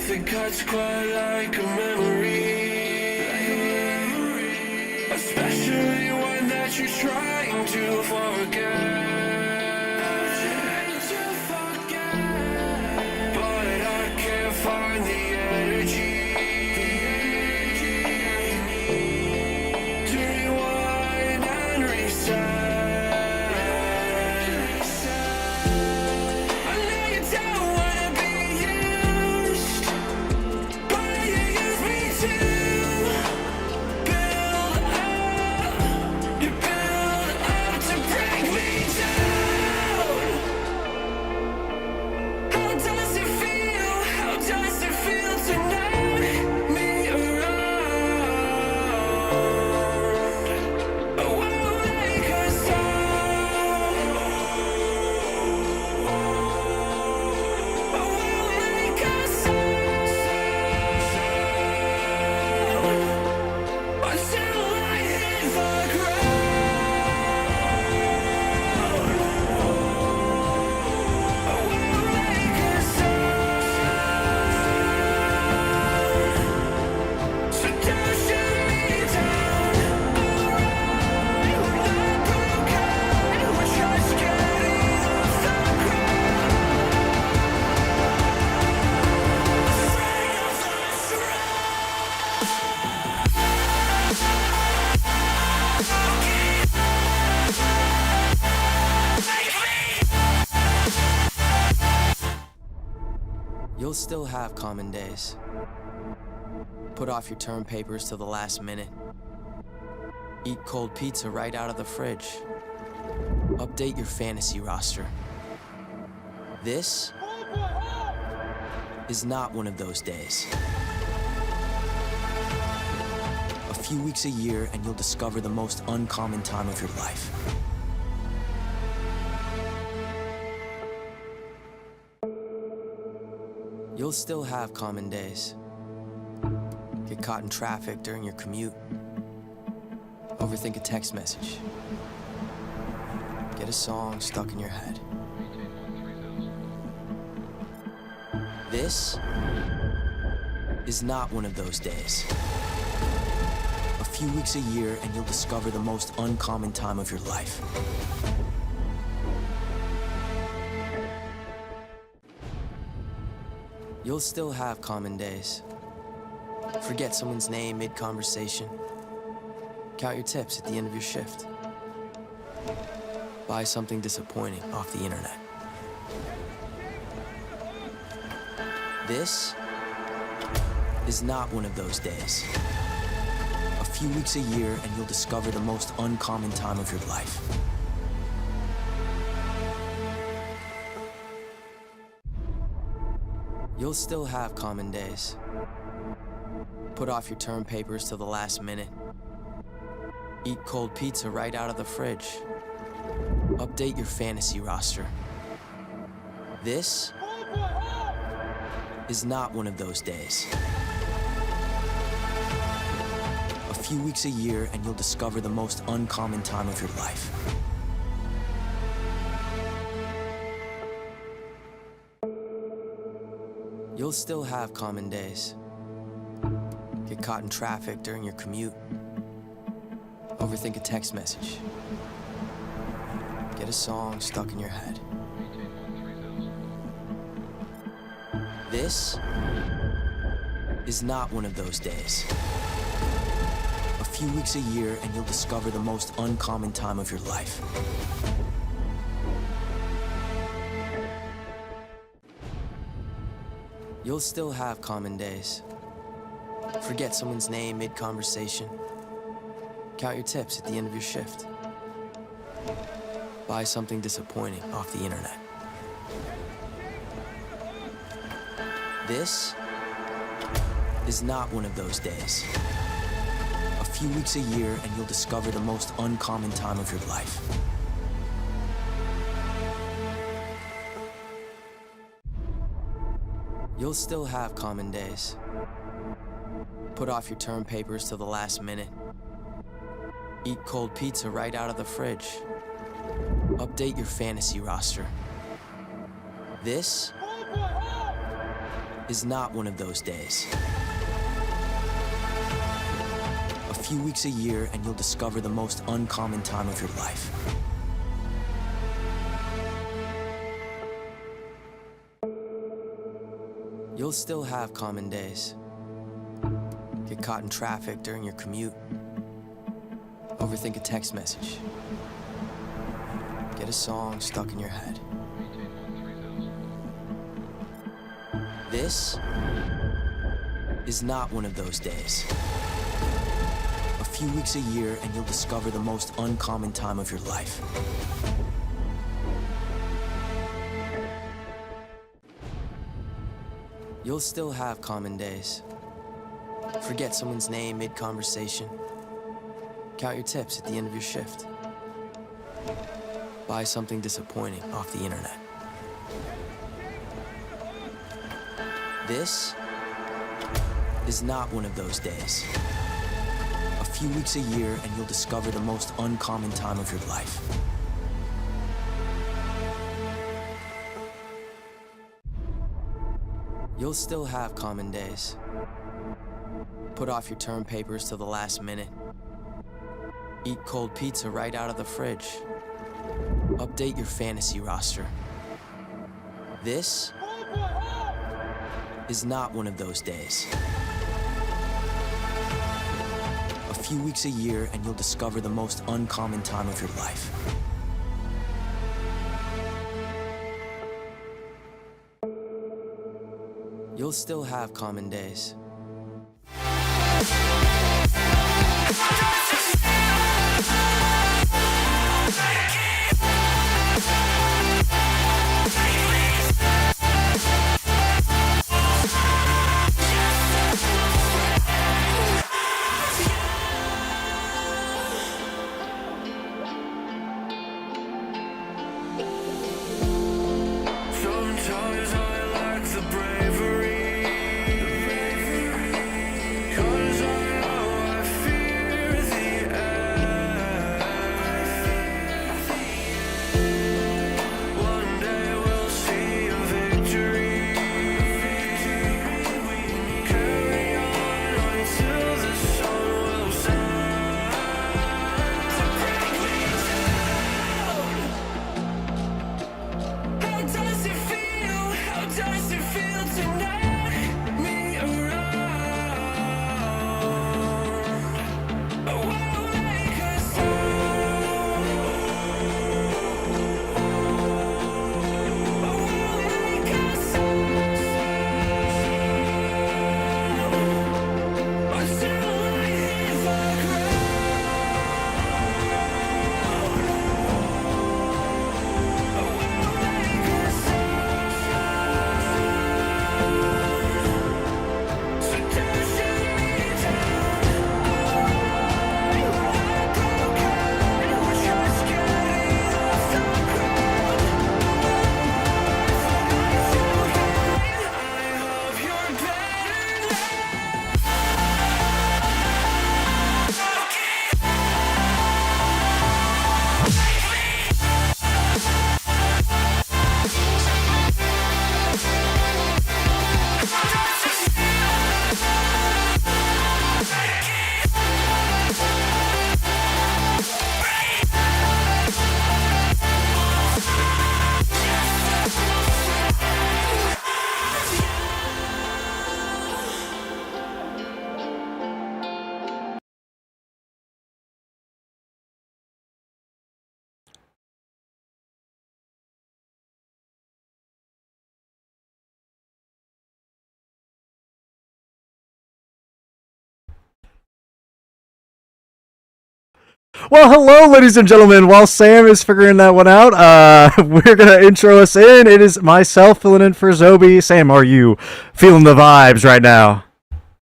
if it cuts quite like a memory, especially one that you're trying to forget. But I can't find the energy to rewind and reset. You'll still have common days. Put off your term papers till the last minute. Eat cold pizza right out of the fridge. Update your fantasy roster. This is not one of those days. A few weeks a year and you'll discover the most uncommon time of your life. You'll still have common days. Get caught in traffic during your commute. Overthink a text message. Get a song stuck in your head. This is not one of those days. A few weeks a year and you'll discover the most uncommon time of your life. You'll still have common days. Forget someone's name mid-conversation. Count your tips at the end of your shift. Buy something disappointing off the internet. This is not one of those days. A few weeks a year and you'll discover the most uncommon time of your life. You'll still have common days. Put off your term papers till the last minute. Eat cold pizza right out of the fridge. Update your fantasy roster. This is not one of those days. A few weeks a year and you'll discover the most uncommon time of your life. You'll still have common days. Get caught in traffic during your commute. Overthink a text message. Get a song stuck in your head. This is not one of those days. A few weeks a year and you'll discover the most uncommon time of your life. You'll still have common days. Forget someone's name mid-conversation. Count your tips at the end of your shift. Buy something disappointing off the internet. This is not one of those days. A few weeks a year and you'll discover the most uncommon time of your life. You'll still have common days. Put off your term papers till the last minute. Eat cold pizza right out of the fridge. Update your fantasy roster. This is not one of those days. A few weeks a year and you'll discover the most uncommon time of your life. You'll still have common days. Get caught in traffic during your commute. Overthink a text message. Get a song stuck in your head. This is not one of those days. A few weeks a year and you'll discover the most uncommon time of your life. You'll still have common days. Forget someone's name mid-conversation. Count your tips at the end of your shift. Buy something disappointing off the internet. This is not one of those days. A few weeks a year and you'll discover the most uncommon time of your life. You'll still have common days. Put off your term papers till the last minute. Eat cold pizza right out of the fridge. Update your fantasy roster. This is not one of those days. A few weeks a year and you'll discover the most uncommon time of your life. You'll still have common days. Sometimes I lack the bravery, 'cause I know I fear the end. One day we'll see a victory. Carry on until the sun will set. To break me down. How does it feel? How does it feel to knock me around? Oh, I'll make a sound. Oh, I'll make a sound. Until I hit the ground. Oh, I'll make a sound. So don't shoot me down. I won't go down. Just getting off the ground. It's okay. I hope you're better Well, hello, ladies and gentlemen. While Sam is figuring that one out, we're going to intro us in. It is myself filling in for Zobi. Sam, are you feeling the vibes right now?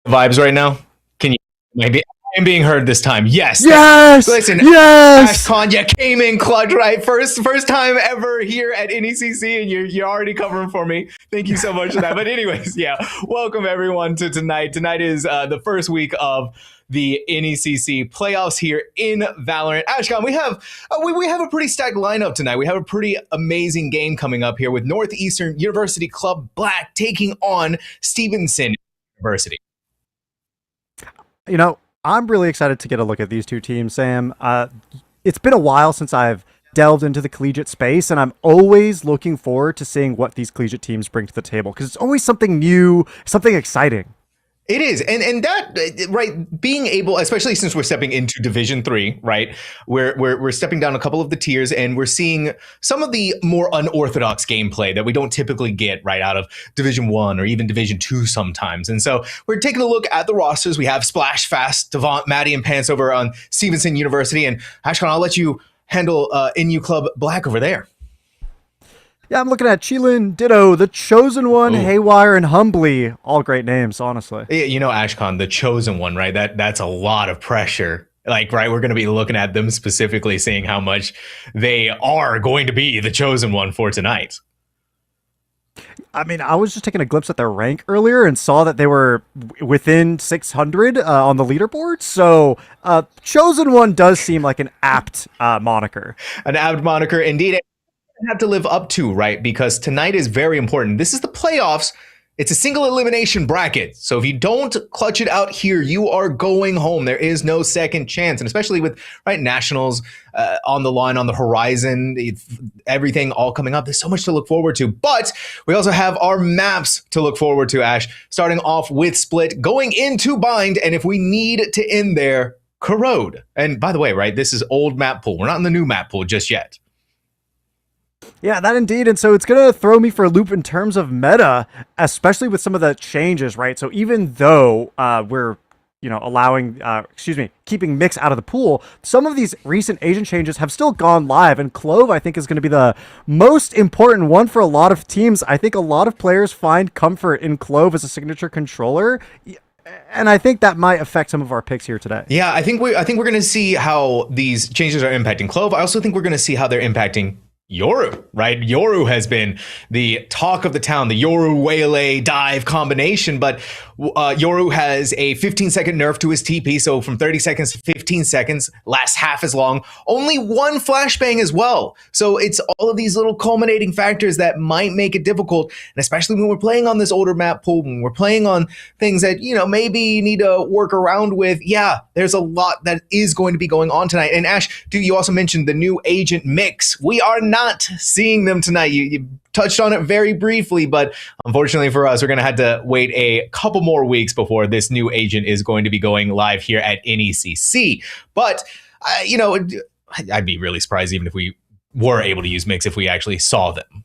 Vibes right now. Can you maybe I'm being heard this time. Yes. Yes. Listen, Yes. Ashcon, you came in clutch, right? First time ever here at NECC, and you're already covering for me. Thank you so much for that. But anyways, yeah, welcome everyone to tonight. Tonight is the first week of the NECC playoffs here in Valorant. Ashcon, we have a pretty stacked lineup tonight. We have a pretty amazing game coming up here with Northeastern University Club Black taking on Stevenson University. You know, I'm really excited to get a look at these two teams, Sam. It's been a while since I've delved into the collegiate space, and I'm always looking forward to seeing what these collegiate teams bring to the table, because it's always something new, something exciting. It is, and that, right, being able, especially since we're stepping into Division 3, right, we're stepping down a couple of the tiers, and we're seeing some of the more unorthodox gameplay that we don't typically get right out of Division 1 or even Division 2 sometimes. And so we're taking a look at the rosters. We have Splash, Fast, Devont, Maddie, and Pants over on Stevenson University, and Ashcon, I'll let you handle NU Club Black over there. Yeah, I'm looking at Chilin, Ditto, The Chosen One, Ooh. Haywire, and Humbly. All great names, honestly. You know, Ashcon, the chosen one, right? That's a lot of pressure. Like, right, we're going to be looking at them specifically, seeing how much they are going to be the chosen one for tonight. I mean, I was just taking a glimpse at their rank earlier and saw that they were within 600 on the leaderboard. So, Chosen One does seem like an apt moniker. An apt moniker, indeed. Have to live up to, right? Because tonight is very important. This is the playoffs. It's a single elimination bracket. So if you don't clutch it out here, you are going home. There is no second chance. And especially with, right, nationals on the line, on the horizon, everything all coming up. There's so much to look forward to. But we also have our maps to look forward to, Ash. Starting off with Split, going into Bind. And if we need to end there, Corrode. And by the way, right, this is old map pool. We're not in the new map pool just yet. Yeah, that indeed. And so it's going to throw me for a loop in terms of meta, especially with some of the changes, right? So even though we're, allowing, keeping Mix out of the pool, some of these recent agent changes have still gone live. And Clove, I think, is going to be the most important one for a lot of teams. I think a lot of players find comfort in Clove as a signature controller. And I think that might affect some of our picks here today. Yeah, I think we're going to see how these changes are impacting Clove. I also think we're going to see how they're impacting Yoru, right? Yoru has been the talk of the town, the Yoru Waylay dive combination, but Yoru has a 15-second nerf to his TP, so from 30 seconds to 15 seconds, lasts half as long. Only one flashbang as well. So it's all of these little culminating factors that might make it difficult, and especially when we're playing on this older map pool, when we're playing on things that, maybe you need to work around with. Yeah, there's a lot that is going to be going on tonight. And Ash, you also mentioned the new agent mix. We are not seeing them tonight. You touched on it very briefly, but unfortunately for us, we're going to have to wait a couple more weeks before this new agent is going to be going live here at NECC. But, I'd be really surprised even if we were able to use mix if we actually saw them.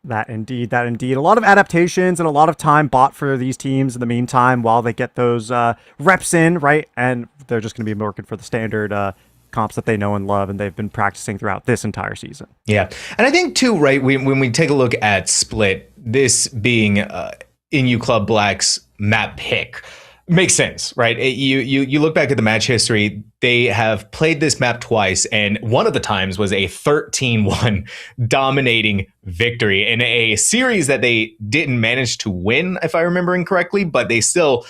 That indeed. A lot of adaptations and a lot of time bought for these teams in the meantime while they get those reps in, right? And they're just going to be working for the standard comps that they know and love, and they've been practicing throughout this entire season. Yeah. And I think too, right, when we take a look at Split, this being NU Club Black's map pick makes sense, right? You look back at the match history, they have played this map twice, and one of the times was a 13-1 dominating victory in a series that they didn't manage to win, if I remember incorrectly, but they still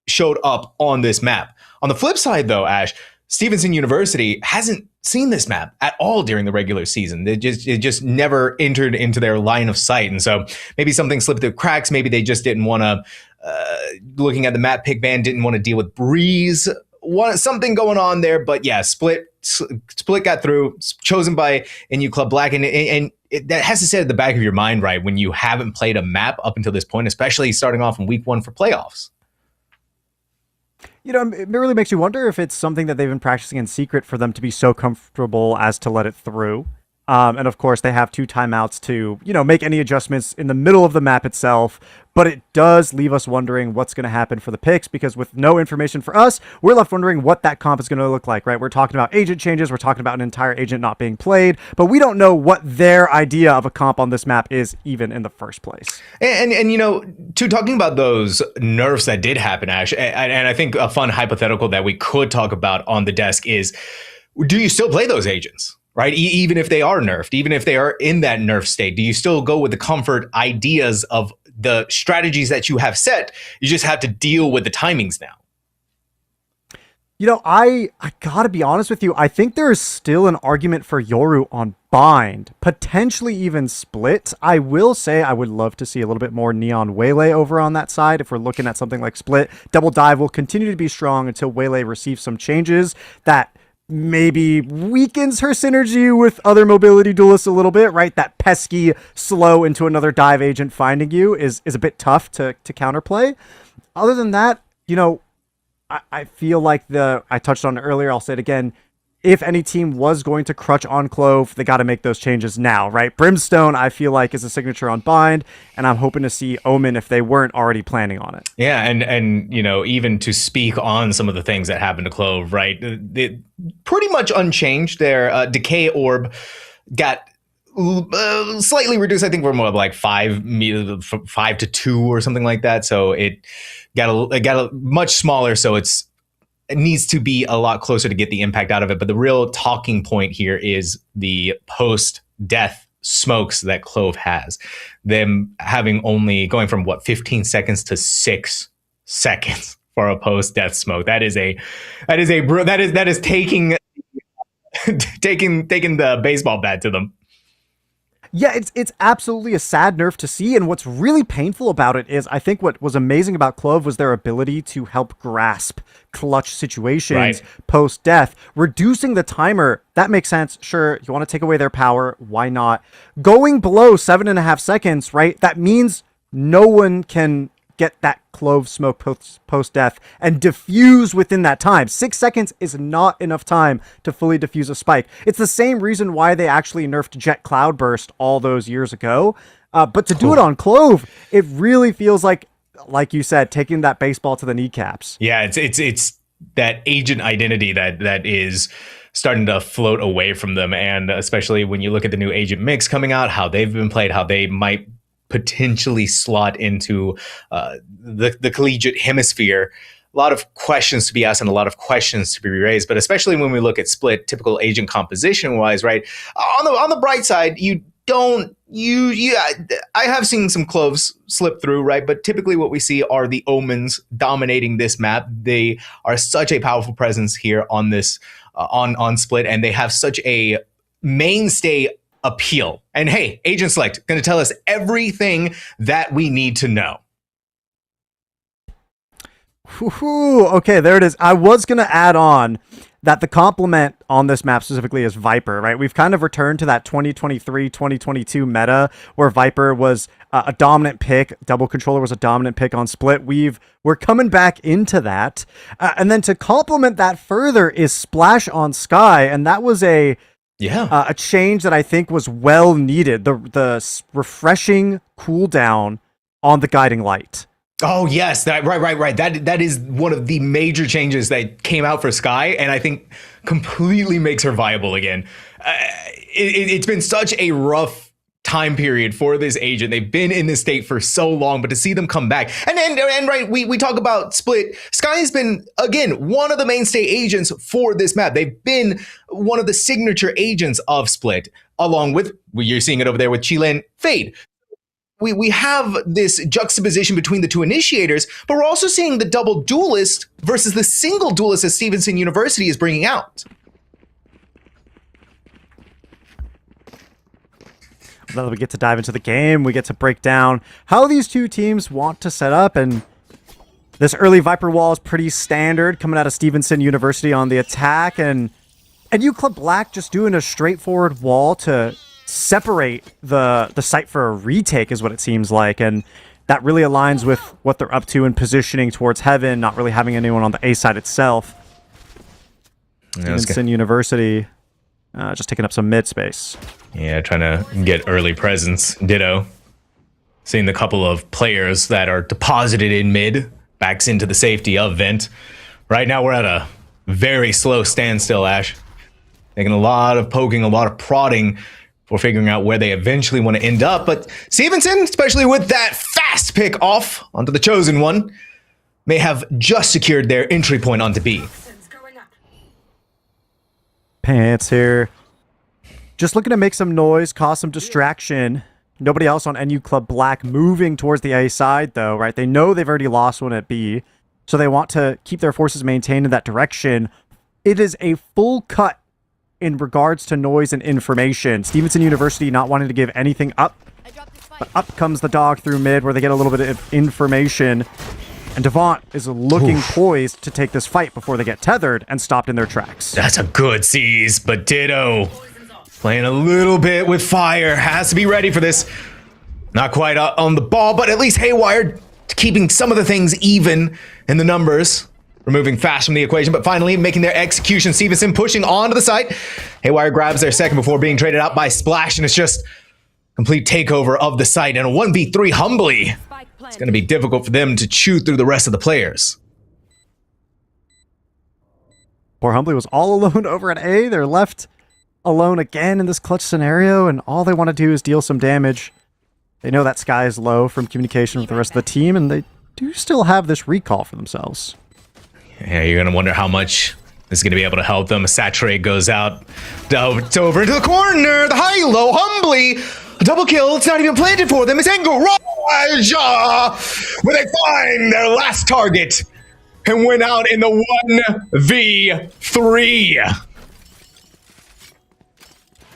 showed up on this map. On the flip side, though, Ash, Stevenson University hasn't seen this map at all during the regular season. It just never entered into their line of sight. And so maybe something slipped through cracks. Maybe they just didn't want to, looking at the map pick ban, didn't want to deal with Breeze. Something going on there. But yeah, Split got through, chosen by NU Club Black. And that has to sit at the back of your mind, right, when you haven't played a map up until this point, especially starting off in week 1 for playoffs. It really makes you wonder if it's something that they've been practicing in secret for them to be so comfortable as to let it through. And of course, they have 2 timeouts to, make any adjustments in the middle of the map itself. But it does leave us wondering what's going to happen for the picks, because with no information for us, we're left wondering what that comp is going to look like, right? We're talking about agent changes. We're talking about an entire agent not being played, but we don't know what their idea of a comp on this map is even in the first place. And to talking about those nerfs that did happen, Ash, and I think a fun hypothetical that we could talk about on the desk is, do you still play those agents? Right? Even if they are nerfed, even if they are in that nerf state, do you still go with the comfort ideas of the strategies that you have set? You just have to deal with the timings now. I gotta be honest with you. I think there is still an argument for Yoru on Bind, potentially even Split. I will say I would love to see a little bit more Neon Waylay over on that side. If we're looking at something like Split, Double Dive will continue to be strong until Waylay receives some changes that maybe weakens her synergy with other mobility duelists a little bit, right? That pesky slow into another dive agent finding you is a bit tough to counterplay. Other than that, I feel like I touched on it earlier, I'll say it again. If any team was going to crutch on Clove, they got to make those changes now, right? Brimstone, I feel like, is a signature on Bind, and I'm hoping to see Omen if they weren't already planning on it. Yeah, and even to speak on some of the things that happened to Clove, right? They pretty much unchanged. Their Decay Orb got slightly reduced, I think, from like 5 to 2 or something like that. So it got a much smaller, so it needs to be a lot closer to get the impact out of it. But the real talking point here is the post-death smokes that Clove has. Them having only going from 15 seconds to 6 seconds for a post-death smoke. That is taking the baseball bat to them. Yeah, it's absolutely a sad nerf to see, and what's really painful about it is I think what was amazing about Clove was their ability to help grasp clutch situations post-death. Reducing the timer, that makes sense. Sure, you want to take away their power, why not? Going below 7.5 seconds, right? That means no one can get that Clove smoke post-death and diffuse within that time. 6 seconds is not enough time to fully diffuse a spike. It's the same reason why they actually nerfed Jet Cloudburst all those years ago. But to do it on Clove, it really feels like you said, taking that baseball to the kneecaps. Yeah, it's that agent identity that is starting to float away from them. And especially when you look at the new agent mix coming out, how they've been played, how they might potentially slot into the collegiate hemisphere. A lot of questions to be asked and a lot of questions to be raised, but especially when we look at Split, typical agent composition wise, right? On the bright side, I have seen some Cloves slip through, right? But typically what we see are the Omens dominating this map. They are such a powerful presence here on this on Split, and they have such a mainstay appeal. And hey, Agent Select going to tell us everything that we need to know. Okay, there it is. I was going to add on that the complement on this map specifically is Viper, right? We've kind of returned to that 2023-2022 meta where Viper was a dominant pick. Double Controller was a dominant pick on Split. We're coming back into that. And then to complement that further is Splash on Sky, and that was a change that I think was well needed. The refreshing cooldown on the Guiding Light. Oh yes, right. That is one of the major changes that came out for Sky, and I think completely makes her viable again. It's been such a rough time period for this agent. They've been in this state for so long, but to see them come back, and right, we talk about Split. Sky has been again one of the mainstay agents for this map. They've been one of the signature agents of Split, along with you're seeing it over there with Chilean Fade. We have this juxtaposition between the two initiators, but we're also seeing the double duelist versus the single duelist that Stevenson University is bringing out. Now that we get to dive into the game, we get to break down how these two teams want to set up, and this early Viper wall is pretty standard coming out of Stevenson University on the attack, and UClub Black just doing a straightforward wall to separate the site for a retake is what it seems like, and that really aligns with what they're up to in positioning towards heaven, not really having anyone on the A side itself. Stevenson University just taking up some mid space. Yeah, trying to get early presence. Ditto. Seeing the couple of players that are deposited in mid, backs into the safety of vent. Right now we're at a very slow standstill, Ash. Taking a lot of poking, a lot of prodding for figuring out where they eventually want to end up. But Stevenson, especially with that fast pick off onto the chosen one, may have just secured their entry point onto B. Pants here. Just looking to make some noise, cause some distraction. Nobody else on NU Club Black moving towards the A side, though, right? They know they've already lost one at B, so they want to keep their forces maintained in that direction. It is a full cut in regards to noise and information. Stevenson University not wanting to give anything up, but up comes the dog through mid, where they get a little bit of information. And Devant is looking poised to take this fight before they get tethered and stopped in their tracks. That's a good seize, but Ditto playing a little bit with fire. Has to be ready for this. Not quite on the ball, but at least Haywire keeping some of the things even in the numbers. Removing fast from the equation, but finally making their execution. Stevenson pushing onto the site. Haywire grabs their second before being traded out by Splash, and it's just complete takeover of the site. And a 1v3 Humbly. It's going to be difficult for them to chew through the rest of the players. Poor Humbly was all alone over at A. They're left alone again in this clutch scenario, and all they want to do is deal some damage. They know that Sky is low from communication with the rest of the team, and they do still have this recall for themselves. Yeah, you're going to wonder how much is going to be able to help them. Saturate goes out. It's over into the corner. The high-low Humbly. A double kill. It's not even planted for them. It's Raja, where they find their last target and went out in the 1v3.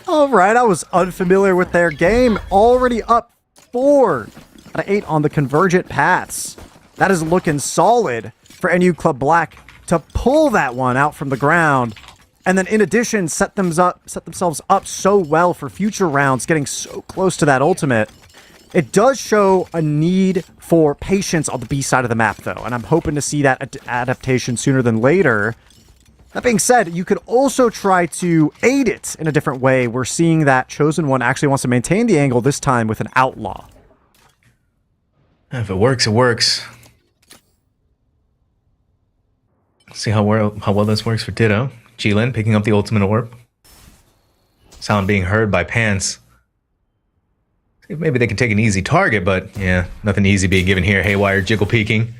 All right, I was unfamiliar with their game. Already up 4 out of 8 on the convergent paths. That is looking solid for NU Club Black to pull that one out from the ground. And then in addition, set themselves up so well for future rounds, getting so close to that ultimate. It does show a need for patience on the B side of the map, though, and I'm hoping to see that adaptation sooner than later. That being said, you could also try to aid it in a different way. We're seeing that Chosen One actually wants to maintain the angle this time with an Outlaw. If it works, it works. See how well this works for Ditto. Jilin picking up the ultimate orb. Sound being heard by Pants. Maybe they can take an easy target, but yeah, nothing easy being given here. Haywire jiggle peeking.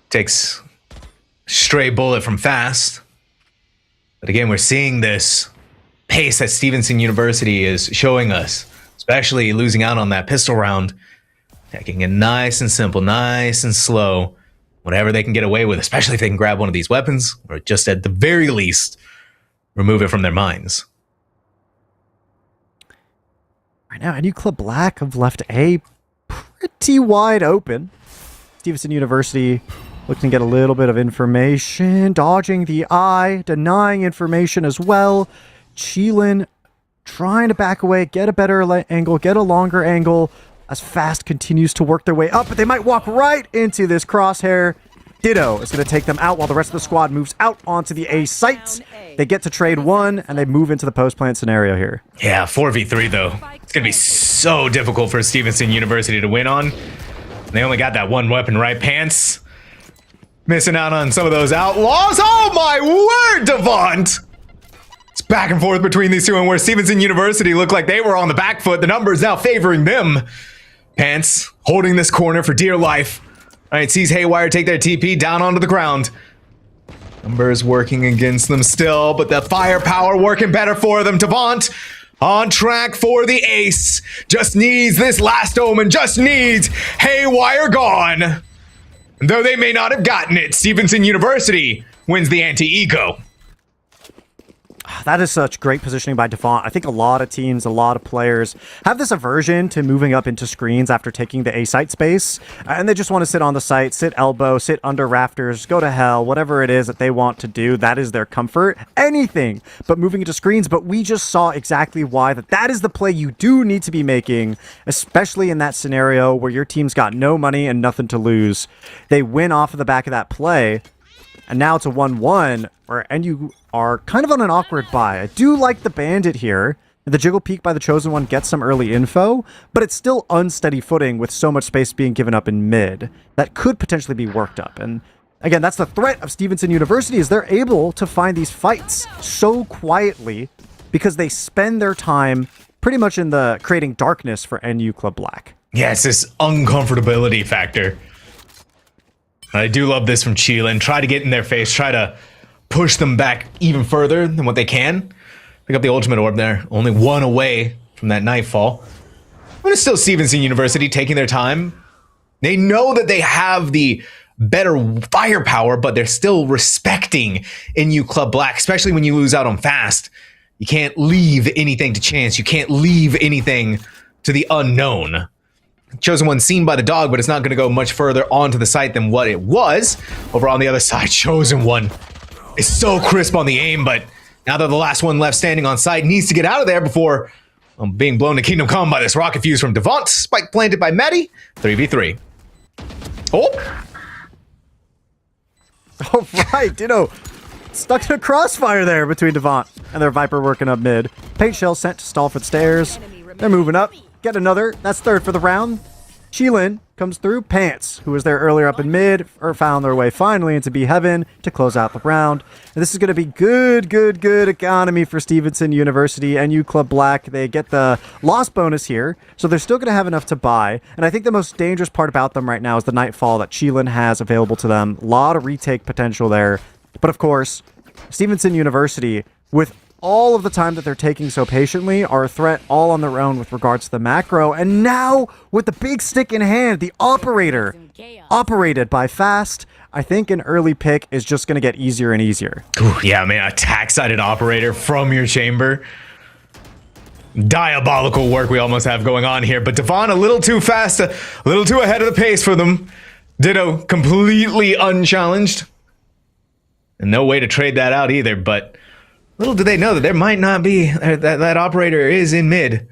Takes stray bullet from Fast. But again, we're seeing this pace that Stevenson University is showing us, especially losing out on that pistol round. Taking it nice and simple, nice and slow. Whatever they can get away with, especially if they can grab one of these weapons, or just at the very least, remove it from their minds. Right now, NU Club Black have left A pretty wide open. Stevenson University looking to get a little bit of information, dodging the eye, denying information as well. Cheelin trying to back away, get a better angle, get a longer angle, as Fast continues to work their way up, but they might walk right into this crosshair. Ditto is going to take them out while the rest of the squad moves out onto the A site. They get to trade one, and they move into the post-plant scenario here. Yeah, 4v3 though. It's going to be so difficult for Stevenson University to win on. They only got that one weapon, right? Pants missing out on some of those outlaws. Oh my word, Devant! It's back and forth between these two, and where Stevenson University looked like they were on the back foot, the numbers now favoring them. Pants holding this corner for dear life. All right, sees Haywire take their TP down onto the ground. Numbers working against them still, but the firepower working better for them. Devant on track for the ace. Just needs this last omen, just needs Haywire gone. And though they may not have gotten it, Stevenson University wins the anti-eco. That is such great positioning by Devant. I think a lot of teams, a lot of players have this aversion to moving up into screens after taking the A site space, and they just want to sit on the site, sit elbow, sit under rafters, go to hell, whatever it is that they want to do. That is their comfort. Anything but moving into screens, but we just saw exactly why that is the play you do need to be making, especially in that scenario where your team's got no money and nothing to lose. They win off of the back of that play. And now it's a 1-1, where NU are kind of on an awkward buy. I do like the Bandit here. The Jiggle Peek by the Chosen One gets some early info, but it's still unsteady footing with so much space being given up in mid. That could potentially be worked up. And again, that's the threat of Stevenson University, is they're able to find these fights so quietly because they spend their time pretty much in the creating darkness for NU Club Black. Yeah, it's this uncomfortability factor. I do love this from Cheelin. Try to get in their face, try to push them back even further than what they can. Pick up the ultimate orb there. Only one away from that nightfall. But it's still Stevenson University taking their time. They know that they have the better firepower, but they're still respecting NU Club Black, especially when you lose out on fast. You can't leave anything to chance. You can't leave anything to the unknown. Chosen One seen by the dog, but it's not going to go much further onto the site than what it was. Over on the other side, Chosen One is so crisp on the aim, but now they're the last one left standing on site. Needs to get out of there before being blown to Kingdom Come by this rocket fuse from Devont. Spike planted by Maddie. 3v3. Oh! Oh, right, Ditto. Stuck in a crossfire there between Devont and their Viper working up mid. Paint Shell sent to stall for the stairs. They're moving up. Get another. That's third for the round. Cheelin comes through. Pants, who was there earlier up in mid, or found their way finally into B Heaven to close out the round. And this is going to be good economy for Stevenson University. NU Club Black, they get the loss bonus here, so they're still going to have enough to buy. And I think the most dangerous part about them right now is the Nightfall that Cheelin has available to them. A lot of retake potential there. But of course, Stevenson University, with all of the time that they're taking so patiently, are a threat all on their own with regards to the macro. And now, with the big stick in hand, the Operator, operated by Fast, I think an early pick is just going to get easier and easier. Ooh, yeah, man, attack-sided Operator from your chamber. Diabolical work we almost have going on here, but Devon a little too fast, a little too ahead of the pace for them. Ditto completely unchallenged. And no way to trade that out either, but little do they know that there might not be, that Operator is in mid.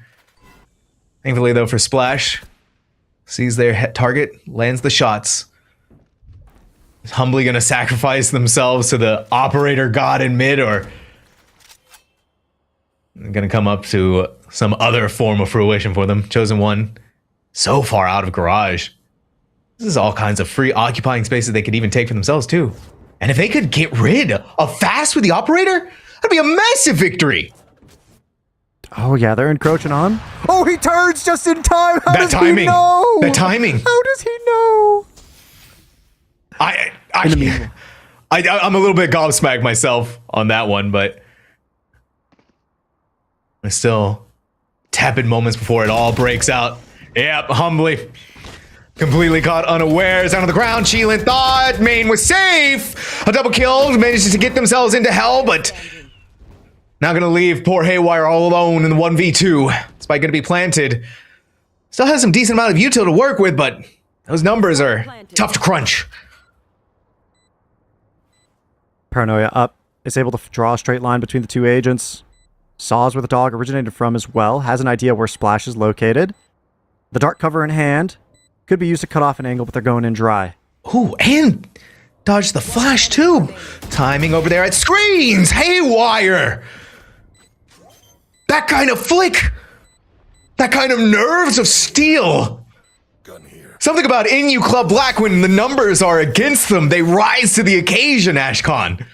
Thankfully, though, for Splash, sees their target, lands the shots. Is humbly going to sacrifice themselves to the Operator god in mid, or going to come up to some other form of fruition for them. Chosen One, so far out of Garage. This is all kinds of free occupying spaces they could even take for themselves, too. And if they could get rid of Fast with the Operator, that'd be a massive victory. Oh, yeah, they're encroaching on. Oh, he turns just in time. How does he know? The timing. How does he know? I'm a little bit gobsmacked myself on that one, but there's still tepid moments before it all breaks out. Yep, humbly. Completely caught unawares, down on the ground. Cheelin thought main was safe. A double kill, managed to get themselves into hell, but now gonna leave poor Haywire all alone in the 1v2. Spike gonna be planted. Still has some decent amount of util to work with, but those numbers are tough to crunch. Paranoia up. Is able to draw a straight line between the two agents. Saws where the dog originated from as well. Has an idea where Splash is located. The dark cover in hand. Could be used to cut off an angle, but they're going in dry. Ooh, and dodge the flash too. Timing over there at screens. Haywire. That kind of flick. That kind of nerves of steel. Something about NU Club Black, when the numbers are against them, they rise to the occasion, Ashcon.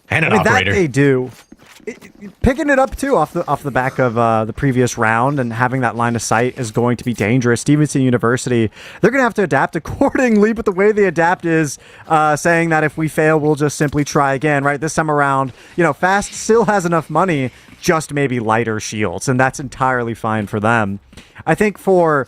And an Operator. That they do. Picking it up too off the back of the previous round, and having that line of sight is going to be dangerous. Stevenson University, they're going to have to adapt accordingly, but the way they adapt is saying that if we fail, we'll just simply try again, right? This time around, you know, Fast still has enough money, just maybe lighter shields, and that's entirely fine for them. I think for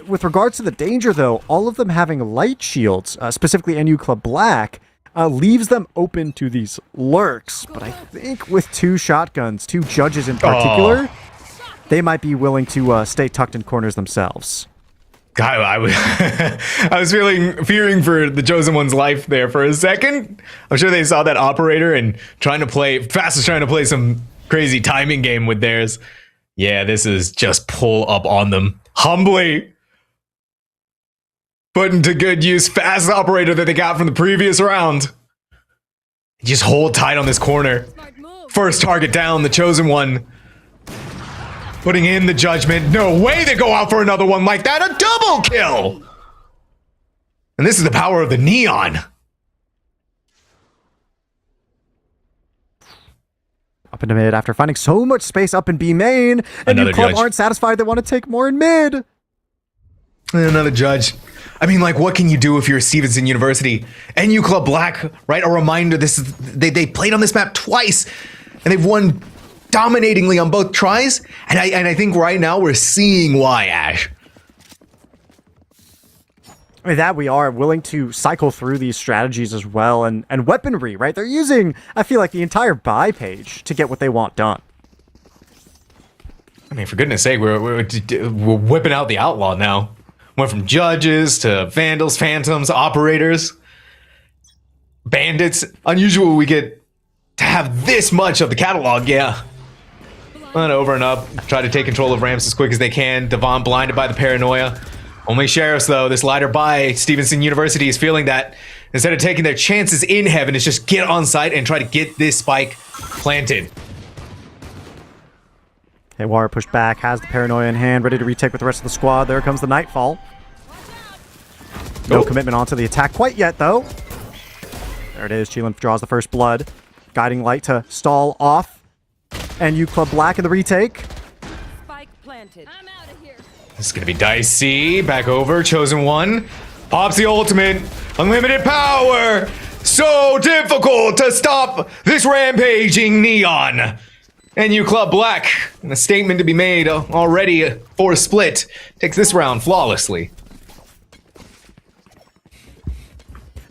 with regards to the danger, though, all of them having light shields, specifically NU Club Black, leaves them open to these lurks. But I think with two shotguns, two judges in particular, they might be willing to stay tucked in corners themselves. God, I was fearing for the Chosen One's life there for a second. I'm sure they saw that Operator and Fast is trying to play some crazy timing game with theirs. Yeah, this is just pull up on them. Humbly. Put into good use fast operator that they got from the previous round. Just hold tight on this corner. First target down, the chosen one. Putting in the judgment. No way they go out for another one like that. A double kill! And this is the power of the neon. Up into mid after finding so much space up in B main. And Another New Club judge. aren't satisfied. They want to take more in mid. Another judge. I mean, like, what can you do if you're Stevenson University? NU Club Black, right? A reminder, this is they played on this map twice, and they've won dominatingly on both tries. And I think right now we're seeing why, Ash. I mean, that we are willing to cycle through these strategies as well, and weaponry, right? They're using, I feel like, the entire buy page to get what they want done. I mean, for goodness sake, we're whipping out the outlaw now. Went from judges to vandals, phantoms, operators, bandits. Unusual we get to have this much of the catalog, yeah. And over and up. Try to take control of ramps as quick as they can. Devon blinded by the paranoia. Only sheriffs, though. This lighter by Stevenson University is feeling that instead of taking their chances in heaven, it's just get on site and try to get this spike planted. Hey, War pushed back, has the paranoia in hand, ready to retake with the rest of the squad. There comes the Nightfall. No commitment onto the attack quite yet, though. There it is. Cheelan draws the first blood. Guiding Light to stall off. And U Club Black in the retake. Spike planted. I'm out of here. This is gonna be dicey. Back over, chosen one. Pops the ultimate. Unlimited power. So difficult to stop this rampaging neon. NU Club Black, and a statement to be made already for Split, takes this round flawlessly.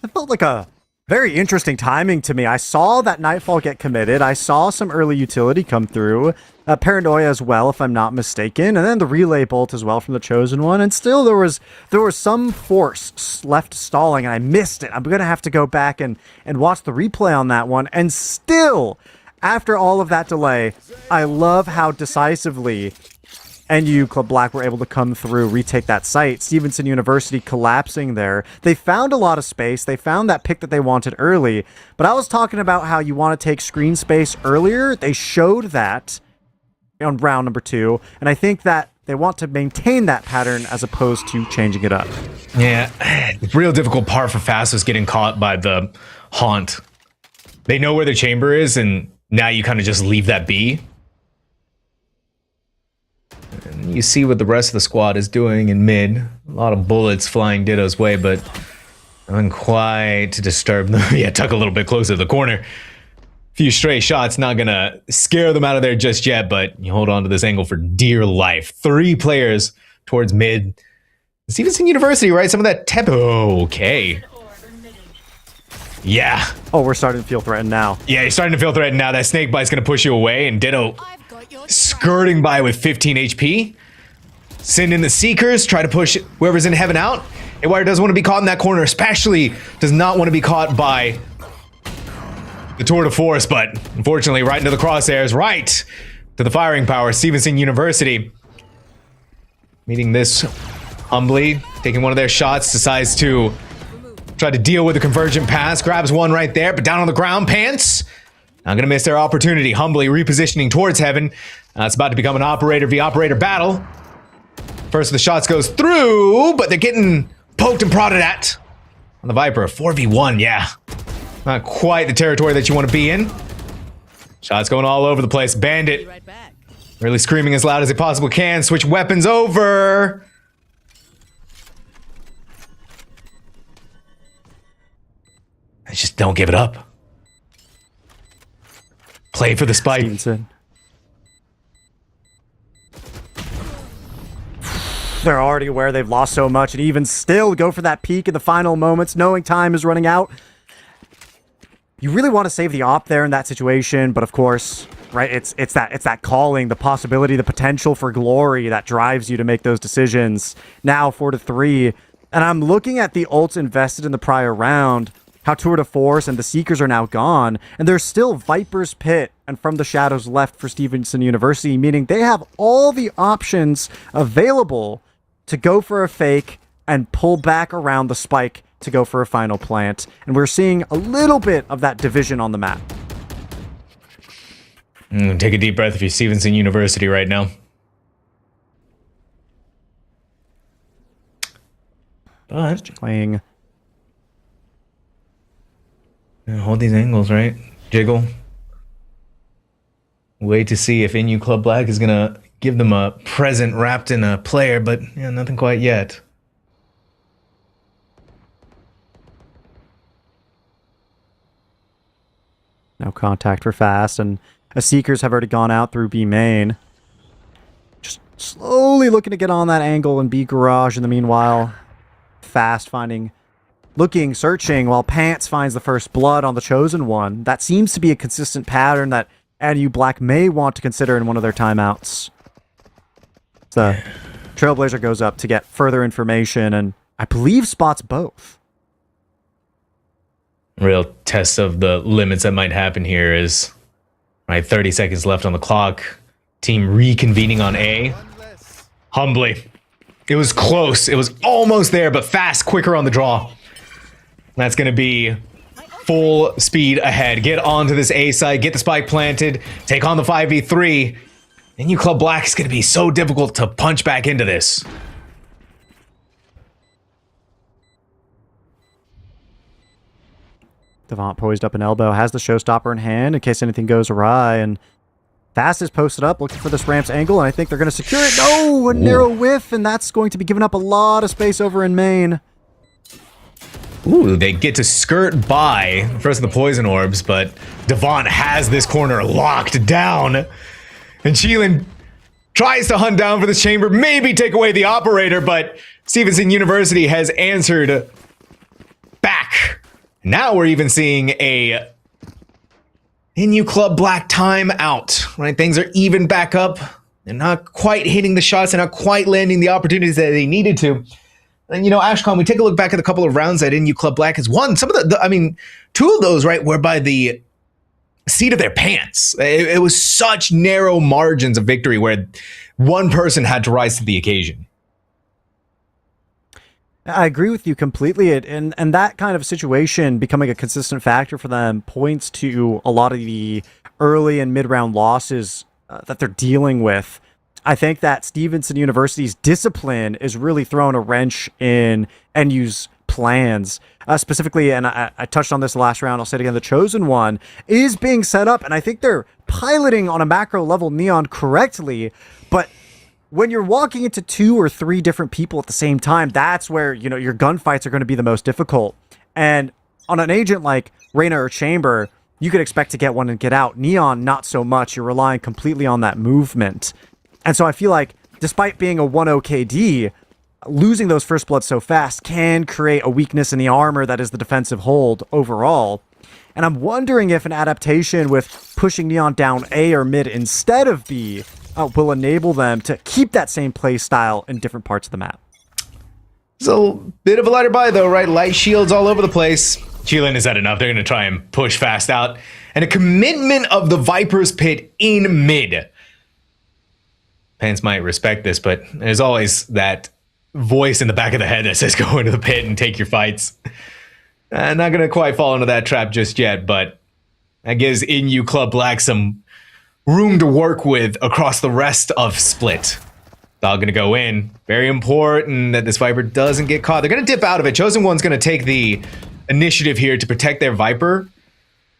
It felt like a very interesting timing to me. I saw that Nightfall get committed. I saw some early utility come through. Paranoia as well, if I'm not mistaken. And then the relay bolt as well from the Chosen One. And still there was some force left stalling, and I missed it. I'm going to have to go back and watch the replay on that one. And still, after all of that delay, I love how decisively NU Club Black were able to come through, retake that site. Stevenson University collapsing there. They found a lot of space. They found that pick that they wanted early. But I was talking about how you want to take screen space earlier. They showed that on round number 2. And I think that they want to maintain that pattern as opposed to changing it up. Yeah, the real difficult part for Fast was getting caught by the haunt. They know where the chamber is, and now you kind of just leave that be. And you see what the rest of the squad is doing in mid. A lot of bullets flying Ditto's way, but nothing quite to disturb them. Yeah, tuck a little bit closer to the corner. Few stray shots, not gonna scare them out of there just yet, but you hold on to this angle for dear life. 3 players towards mid. Stevenson University, right? Some of that okay. Yeah. Oh, we're starting to feel threatened now. Yeah, you're starting to feel threatened now. That snake bite's gonna push you away, and Ditto skirting by with 15 HP. Send in the Seekers, try to push whoever's in heaven out. Aywire doesn't want to be caught in that corner, especially does not want to be caught by the Tour de Force, but unfortunately right into the crosshairs, right to the firing power. Stevenson University meeting this humbly, taking one of their shots, decides to try to deal with the convergent pass, grabs one right there, but down on the ground, Pants. Not gonna miss their opportunity, humbly repositioning towards heaven. It's about to become an operator v operator battle. First of the shots goes through, but they're getting poked and prodded at. On the Viper, 4v1, yeah. Not quite the territory that you want to be in. Shots going all over the place. Bandit really screaming as loud as he possibly can. Switch weapons over. I just don't give it up. Play for the spike. Stevenson. They're already aware they've lost so much, and even still go for that peak in the final moments, knowing time is running out. You really want to save the op there in that situation, but of course, right, it's that calling, the possibility, the potential for glory that drives you to make those decisions. Now 4-3, and I'm looking at the ults invested in the prior round, how Tour de Force and the Seekers are now gone, and there's still Viper's Pit and From the Shadows left for Stevenson University, meaning they have all the options available to go for a fake, and pull back around the spike to go for a final plant. And we're seeing a little bit of that division on the map. Take a deep breath if you're Stevenson University right now. But Playing. hold these angles, right? Jiggle. Wait to see if NU Club Black is gonna give them a present wrapped in a player, but yeah, nothing quite yet. No contact for Fast, and Seekers have already gone out through B main. Just slowly looking to get on that angle in B garage in the meanwhile. Fast looking, searching, while Pants finds the first blood on the Chosen One. That seems to be a consistent pattern that NU Black may want to consider in one of their timeouts. The Trailblazer goes up to get further information, and I believe spots both. Real test of the limits that might happen here is, right, 30 seconds left on the clock. Team reconvening on A. Humbly. It was close. It was almost there, but Fast, quicker on the draw. That's going to be full speed ahead. Get onto this A side, get the spike planted, take on the 5v3. NU Club Black is going to be so difficult to punch back into this. Devant poised up an elbow, has the showstopper in hand in case anything goes awry, and Fast is posted up looking for this ramp's angle, and I think they're going to secure it. No, a narrow whiff, and that's going to be giving up a lot of space over in main. Ooh, they get to skirt by first of the poison orbs, but Devant has this corner locked down. And Cheelan tries to hunt down for this chamber, maybe take away the operator, but Stevenson University has answered back. Now we're even seeing a NU Club Black timeout, right? Things are even back up. They're not quite hitting the shots. They're not quite landing the opportunities that they needed to. And, you know, Ashcon, we take a look back at a couple of rounds that NU Club Black has won. Some of I mean, two of those, right, were by the seat of their pants. It was such narrow margins of victory where one person had to rise to the occasion. I agree with you completely. And that kind of situation becoming a consistent factor for them points to a lot of the early and mid-round losses that they're dealing with. I think that Stevenson University's discipline is really throwing a wrench in NU's plans. Specifically, and I touched on this last round, I'll say it again, the Chosen One is being set up, and I think they're piloting on a macro level Neon correctly, but when you're walking into 2 or 3 different people at the same time, that's where, you know, your gunfights are going to be the most difficult. And on an agent like Reyna or Chamber, you could expect to get one and get out. Neon, not so much. You're relying completely on that movement. And so I feel like, despite being a 1-0 KD, losing those first bloods so fast can create a weakness in the armor that is the defensive hold overall. And I'm wondering if an adaptation with pushing Neon down A or mid instead of B will enable them to keep that same play style in different parts of the map. It's a bit of a lighter buy, though, right? Light shields all over the place. Cheelan, is that enough? They're going to try and push Fast out. And a commitment of the Viper's Pit in mid. Pants might respect this, but there's always that voice in the back of the head that says go into the pit and take your fights. Not going to quite fall into that trap just yet, but that gives NU Club Black some room to work with across the rest of Split. Dog going to go in. Very important that this Viper doesn't get caught. They're going to dip out of it. Chosen One's going to take the initiative here to protect their Viper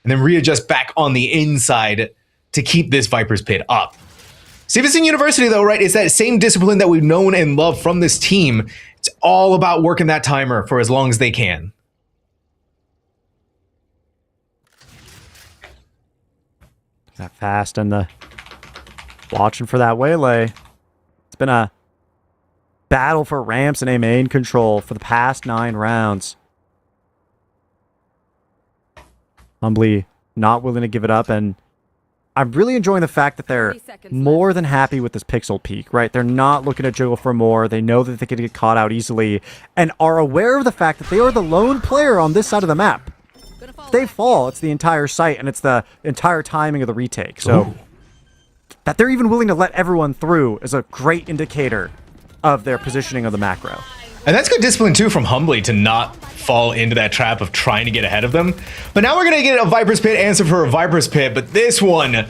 and then readjust back on the inside to keep this Viper's Pit up. Stevenson University, though, right, is that same discipline that we've known and loved from this team. It's all about working that timer for as long as they can. That Fast and the watching for that waylay. It's been a battle for ramps and A main control for the past 9 rounds. Humbly not willing to give it up, and I'm really enjoying the fact that they're more than happy with this pixel peak, right? They're not looking to jiggle for more. They know that they could get caught out easily and are aware of the fact that they are the lone player on this side of the map. If they fall, it's the entire site and it's the entire timing of the retake. So that they're even willing to let everyone through is a great indicator of their positioning of the macro. And that's good discipline too from Humbly to not fall into that trap of trying to get ahead of them. But now we're going to get a Viper's Pit answer for a Viper's Pit, but this one I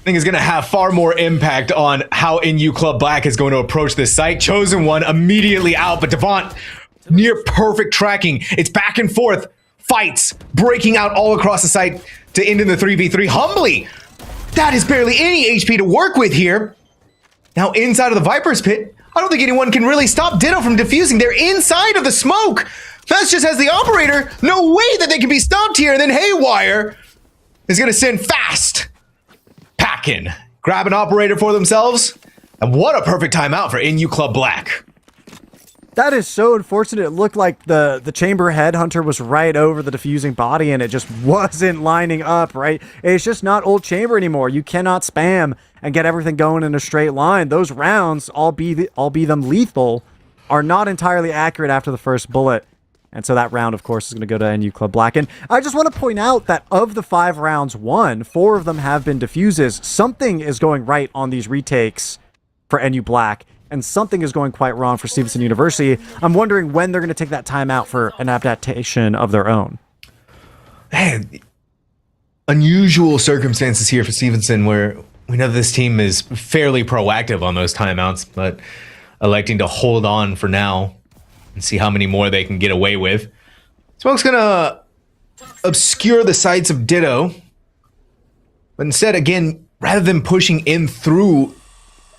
think is going to have far more impact on how NU Club Black is going to approach this site. Chosen One immediately out, but Devont near perfect tracking. It's back and forth. Fights breaking out all across the site to end in the 3v3. Humbly, that is barely any HP to work with here. Now inside of the Viper's Pit, I don't think anyone can really stop Ditto from defusing. They're inside of the smoke. Fast just has the operator. No way that they can be stopped here. And then Haywire is going to send Fast packing. Grab an operator for themselves. And what a perfect timeout for NU Club Black. That is so unfortunate. It looked like the chamber headhunter was right over the diffusing body and it just wasn't lining up, right? It's just not old chamber anymore. You cannot spam and get everything going in a straight line. Those rounds, all be them lethal, are not entirely accurate after the first bullet. And so that round, of course, is going to go to NU Club Black. And I just want to point out that of the 5 rounds won, 4 of them have been diffuses. Something is going right on these retakes for NU Black, and something is going quite wrong for Stevenson University. I'm wondering when they're going to take that time out for an adaptation of their own. Man, unusual circumstances here for Stevenson where we know this team is fairly proactive on those timeouts, but electing to hold on for now and see how many more they can get away with. Smoke's gonna obscure the sights of Ditto, but instead, again, rather than pushing in through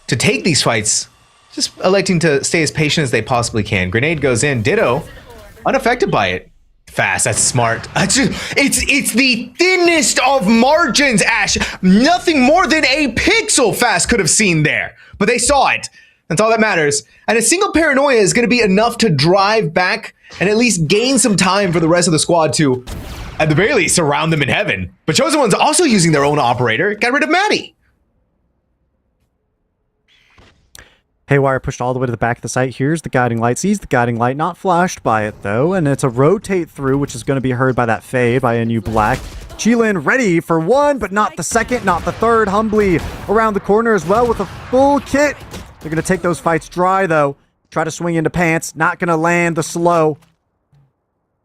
to take these fights, just electing to stay as patient as they possibly can. Grenade goes in. Ditto, unaffected by it. Fast, that's smart. It's the thinnest of margins, Ash. Nothing more than a pixel Fast could have seen there. But they saw it. That's all that matters. And a single paranoia is going to be enough to drive back and at least gain some time for the rest of the squad to, at the very least, surround them in heaven. But Chosen One's also using their own operator. Got rid of Maddie. Haywire pushed all the way to the back of the site. Here's the guiding light. Sees the guiding light, not flashed by it though. And it's a rotate through, which is going to be heard by that fade by NU Black. Chilin ready for one, but not the second, not the third. Humbly around the corner as well with a full kit. They're going to take those fights dry though. Try to swing into pants. Not going to land the slow.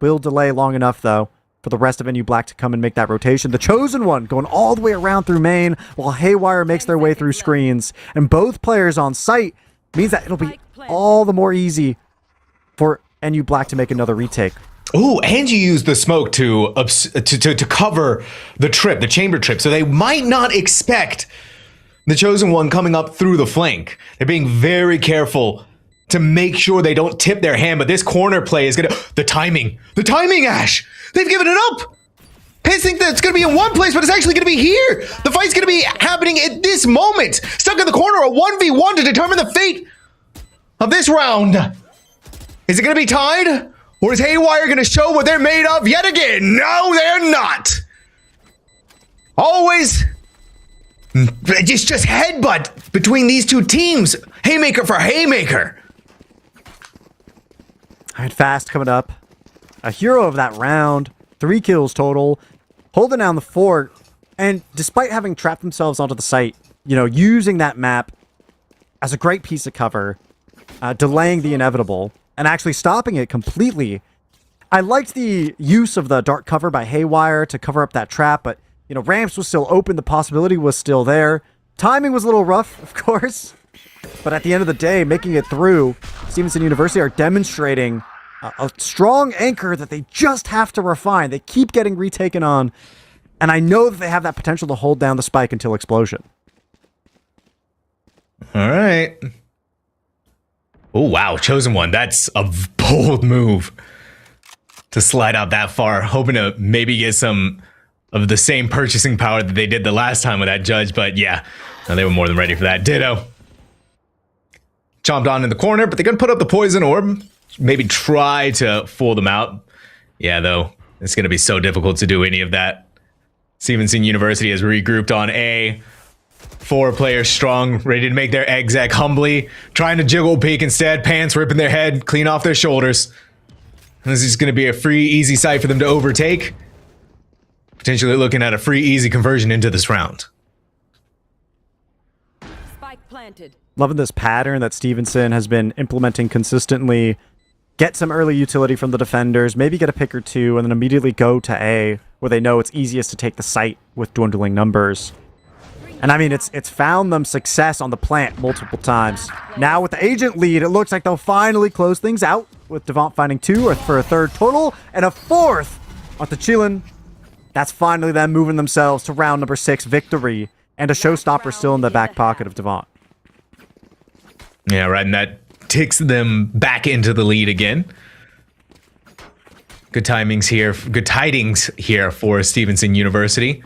Will delay long enough though for the rest of NU Black to come and make that rotation. The Chosen One going all the way around through main while Haywire makes their way through screens. And both players on site means that it'll be all the more easy for NU Black to make another retake. Ooh, and you use the smoke to cover the trip, the chamber trip, so they might not expect the Chosen One coming up through the flank. They're being very careful to make sure they don't tip their hand, but this corner play is gonna... The timing, Ash! They've given it up! Pants think that it's gonna be in one place, but it's actually gonna be here! The fight's gonna be happening at this moment! Stuck in the corner, a 1v1 to determine the fate of this round! Is it gonna be tied? Or is Haywire gonna show what they're made of yet again? No, they're not! Always... Just headbutt between these two teams! Haymaker for Haymaker! Alright, Fast coming up. A hero of that round. 3 kills total. Holding down the fort. And despite having trapped themselves onto the site, you know, using that map as a great piece of cover, delaying the inevitable, and actually stopping it completely. I liked the use of the dark cover by Haywire to cover up that trap, but, you know, ramps was still open. The possibility was still there. Timing was a little rough, of course. But at the end of the day, making it through, Stevenson University are demonstrating a strong anchor that they just have to refine. They keep getting retaken on, and I know that they have that potential to hold down the spike until explosion. All right. Oh, wow. Chosen One. That's a bold move to slide out that far, hoping to maybe get some of the same purchasing power that they did the last time with that judge. But yeah, no, they were more than ready for that. Ditto. Chomped on in the corner, but they're going to put up the poison orb. Maybe try to fool them out. Yeah, though, it's going to be so difficult to do any of that. Stevenson University has regrouped on A. 4 players strong, ready to make their exec. Humbly trying to jiggle peek instead. Pants ripping their head, clean off their shoulders. This is going to be a free, easy site for them to overtake. Potentially looking at a free, easy conversion into this round. Spike planted. Loving this pattern that Stevenson has been implementing consistently get some early utility from the defenders, maybe get a pick or two, and then immediately go to A, where they know it's easiest to take the site with dwindling numbers. And I mean, it's found them success on the plant multiple times. Now with the agent lead, it looks like they'll finally close things out, with Devant finding 2 or for a 3rd total, and a 4th onto Chillin. That's finally them moving themselves to round number 6 victory, and a showstopper still in the back pocket of Devant. Yeah, right, and that takes them back into the lead again. Good tidings here for Stevenson University.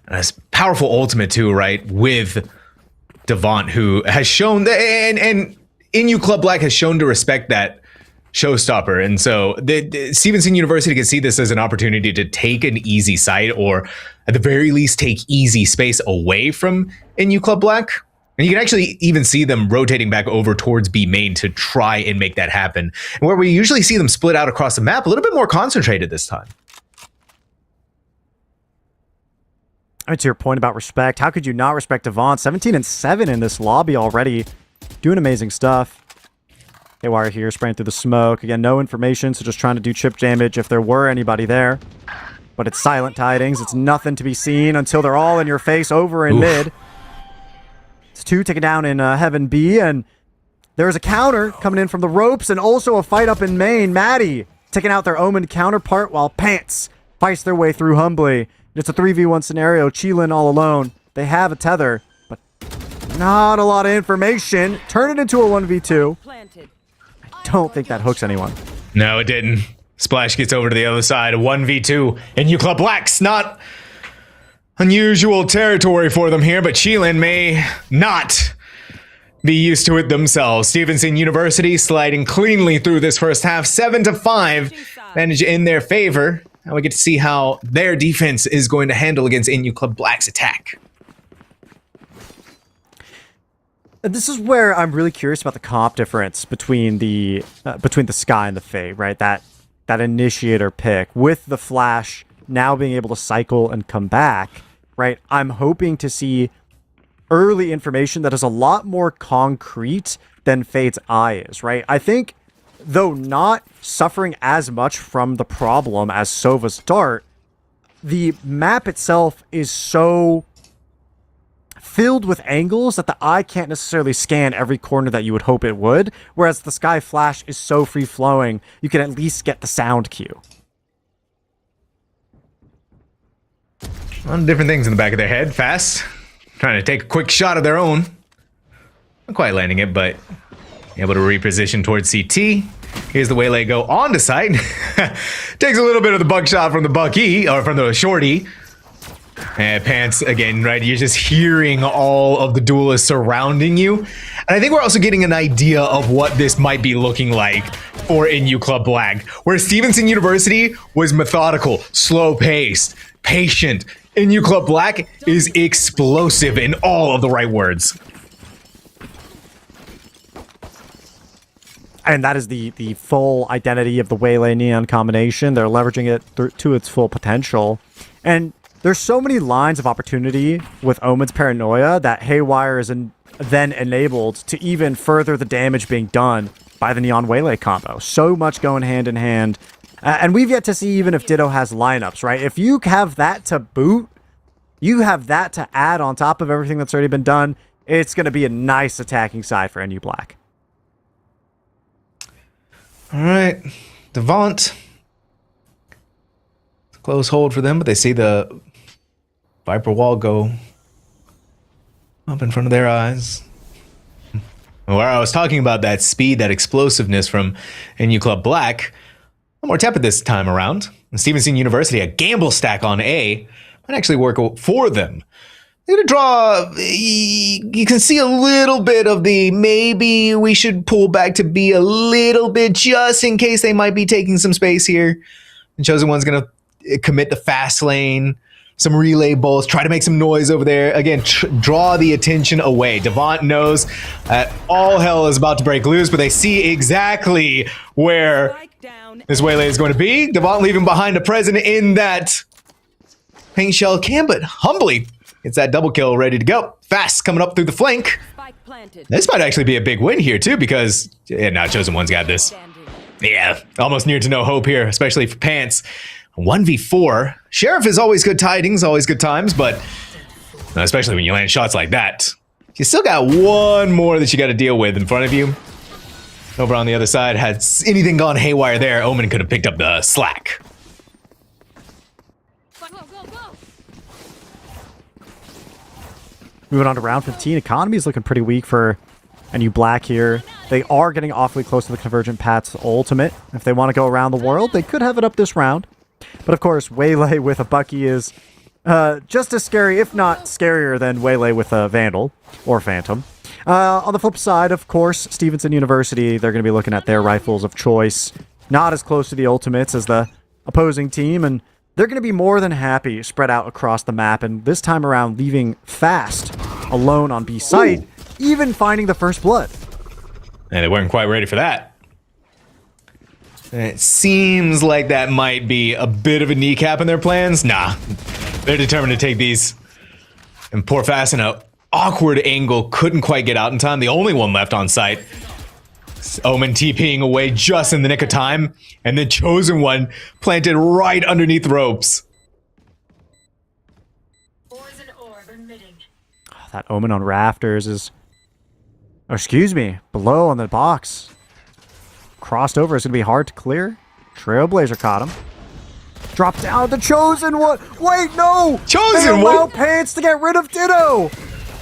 And a powerful ultimate too, right? With Devant, who has shown and NU Club Black has shown to respect that showstopper. And so the Stevenson University can see this as an opportunity to take an easy site, or at the very least take easy space away from NU Club Black. And you can actually even see them rotating back over towards B main to try and make that happen. And where we usually see them split out across the map, a little bit more concentrated this time. I mean, to your point about respect, how could you not respect Devant? 17-7 in this lobby already. Doing amazing stuff. Haywire here, spraying through the smoke. Again, no information, so just trying to do chip damage if there were anybody there. But it's silent tidings. It's nothing to be seen until they're all in your face over in mid. It's 2 taken down in Heaven B, and there's a counter coming in from the ropes, and also a fight up in main. Maddie taking out their Omen counterpart, while Pants fights their way through humbly. It's a 3v1 scenario. Chilin all alone. They have a tether, but not a lot of information. Turn it into a 1v2. I don't think that hooks anyone. No, it didn't. Splash gets over to the other side. 1v2. And U Club Black's not unusual territory for them here, but Chilin may not be used to it themselves. Stevenson University sliding cleanly through this first half. 7-5. Advantage in their favor. And we get to see how their defense is going to handle against NU Club Black's attack. This is where I'm really curious about the comp difference between the Sky and the Fae, right? That initiator pick with the Flash now being able to cycle and come back, right? I'm hoping to see early information that is a lot more concrete than Fade's Eye is, right? I think, though not suffering as much from the problem as Sova's Dart, the map itself is so filled with angles that the eye can't necessarily scan every corner that you would hope it would, whereas the Sky Flash is so free-flowing, you can at least get the sound cue. A lot of different things in the back of their head. Fast. Trying to take a quick shot of their own. Not quite landing it, but able to reposition towards CT. Here's the waylay go onto site. Takes a little bit of the buckshot from the Bucky, or from the Shorty. And Pants, again, right? You're just hearing all of the duelists surrounding you. And I think we're also getting an idea of what this might be looking like for NU Club Black, where Stevenson University was methodical, slow-paced, patient. NU Club Black is explosive in all of the right words. And that is the full identity of the Waylay Neon combination. They're leveraging it to its full potential. And there's so many lines of opportunity with Omen's Paranoia that Haywire is then enabled to even further the damage being done by the Neon Waylay combo. So much going hand in hand. And we've yet to see even if Ditto has lineups, right? If you have that to boot, you have that to add on top of everything that's already been done, it's going to be a nice attacking side for NU Black. All right, Devant. Close hold for them, but they see the Viper wall go up in front of their eyes. Where I was talking about that speed, that explosiveness from NU Club Black, a more tepid this time around. Stevenson University, a gamble stack on A, might actually work for them. They're going to draw, you can see a little bit of the maybe we should pull back to B a little bit just in case they might be taking some space here. And Chosen One's going to commit the fast lane, some relay bolts, try to make some noise over there. Again, draw the attention away. Devant knows that all hell is about to break loose, but they see exactly where this waylay is going to be. Devant leaving behind a present in that paint shell cam, but humbly it's that double kill ready to go. Fast coming up through the flank. This might actually be a big win here too, because now Chosen One's got this. Yeah, almost near to no hope here, especially for Pants. 1v4. Sheriff is always good tidings, always good times, but especially when you land shots like that. You still got one more that you got to deal with in front of you. Over on the other side, had anything gone haywire there, Omen could have picked up the slack. Go, go, go! Moving on to round 15, economy is looking pretty weak for NU Black here. They are getting awfully close to the Convergent Path's ultimate. If they want to go around the world, they could have it up this round. But of course, Waylay with a Bucky is just as scary, if not scarier, than Waylay with a Vandal or Phantom. On the flip side, of course, Stevenson University, they're going to be looking at their rifles of choice. Not as close to the ultimates as the opposing team, and they're going to be more than happy spread out across the map, and this time around leaving Fast alone on B site, even finding the first blood. And they weren't quite ready for that. And it seems like that might be a bit of a kneecap in their plans. Nah, they're determined to take these. And poor Fast in an awkward angle, couldn't quite get out in time. The only one left on site. Omen TPing away just in the nick of time. And the Chosen One planted right underneath the ropes. That Omen on rafters is... Oh, excuse me. Below on the box. Crossed over is going to be hard to clear. Trailblazer caught him. Drop down the Chosen One. Wait, no! Chosen They One? allow Pants to get rid of Ditto!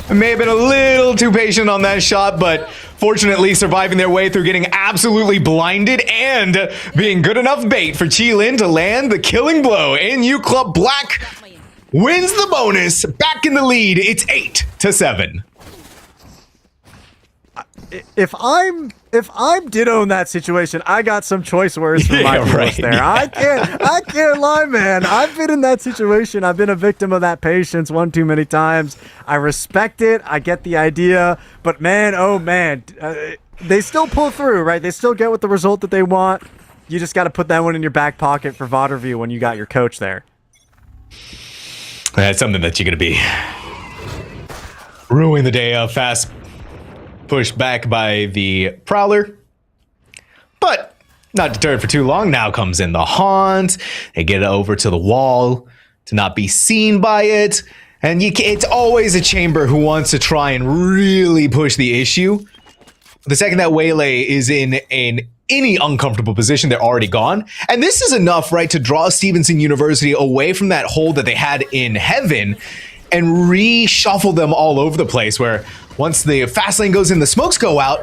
I may have been a little too patient on that shot, but fortunately surviving their way through getting absolutely blinded and being good enough bait for Chi-Lin to land the killing blow. NU Club Black wins the bonus, back in the lead. It's 8-7. If I'm Ditto in that situation, I got some choice words for my viewers there. Yeah. I can't lie, man. I've been in that situation. I've been a victim of that patience one too many times. I respect it. I get the idea, but man, oh man, they still pull through, right? They still get with the result that they want. You just got to put that one in your back pocket for VOD review when you got your coach there. That's something that you're gonna be ruining the day of. Fast pushed back by the Prowler, but not deterred for too long. Now comes in the Haunt. They get over to the wall to not be seen by it, and it's always a chamber who wants to try and really push the issue. The second that Waylay is in any uncomfortable position, they're already gone. And this is enough, right, to draw Stevenson University away from that hole that they had in Heaven and reshuffle them all over the place, where once the fast lane goes in, the smokes go out.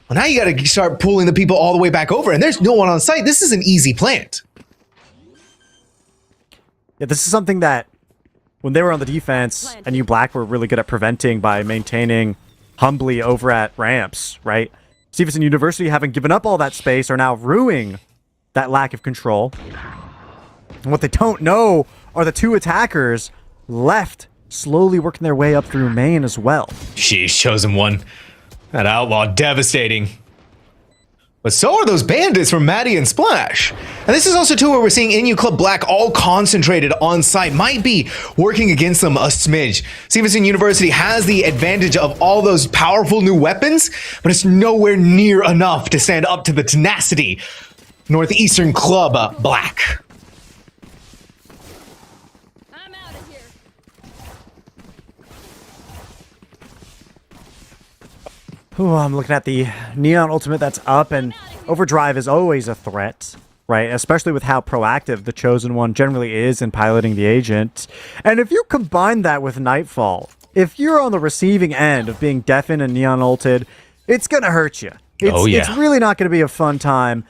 Well, now you got to start pulling the people all the way back over, and there's no one on site. This is an easy plant. Yeah, this is something that when they were on the defense, NU Black were really good at preventing by maintaining humbly over at ramps, right? Stevenson University, having given up all that space, are now ruining that lack of control. And what they don't know are the two attackers left slowly working their way up through main as well. Sheesh, Chosen One. That outlaw, devastating. But so are those bandits from Maddie and Splash. And this is also too where we're seeing NU Club Black all concentrated on site. Might be working against them a smidge. Stevenson University has the advantage of all those powerful new weapons, but it's nowhere near enough to stand up to the tenacity Northeastern Club Black. I'm out of here. Ooh, I'm looking at the Neon Ultimate that's up, and Overdrive is always a threat, right? Especially with how proactive the Chosen One generally is in piloting the agent. And if you combine that with Nightfall, if you're on the receiving end of being deafened and Neon ulted, it's going to hurt you. It's really not going to be a fun time.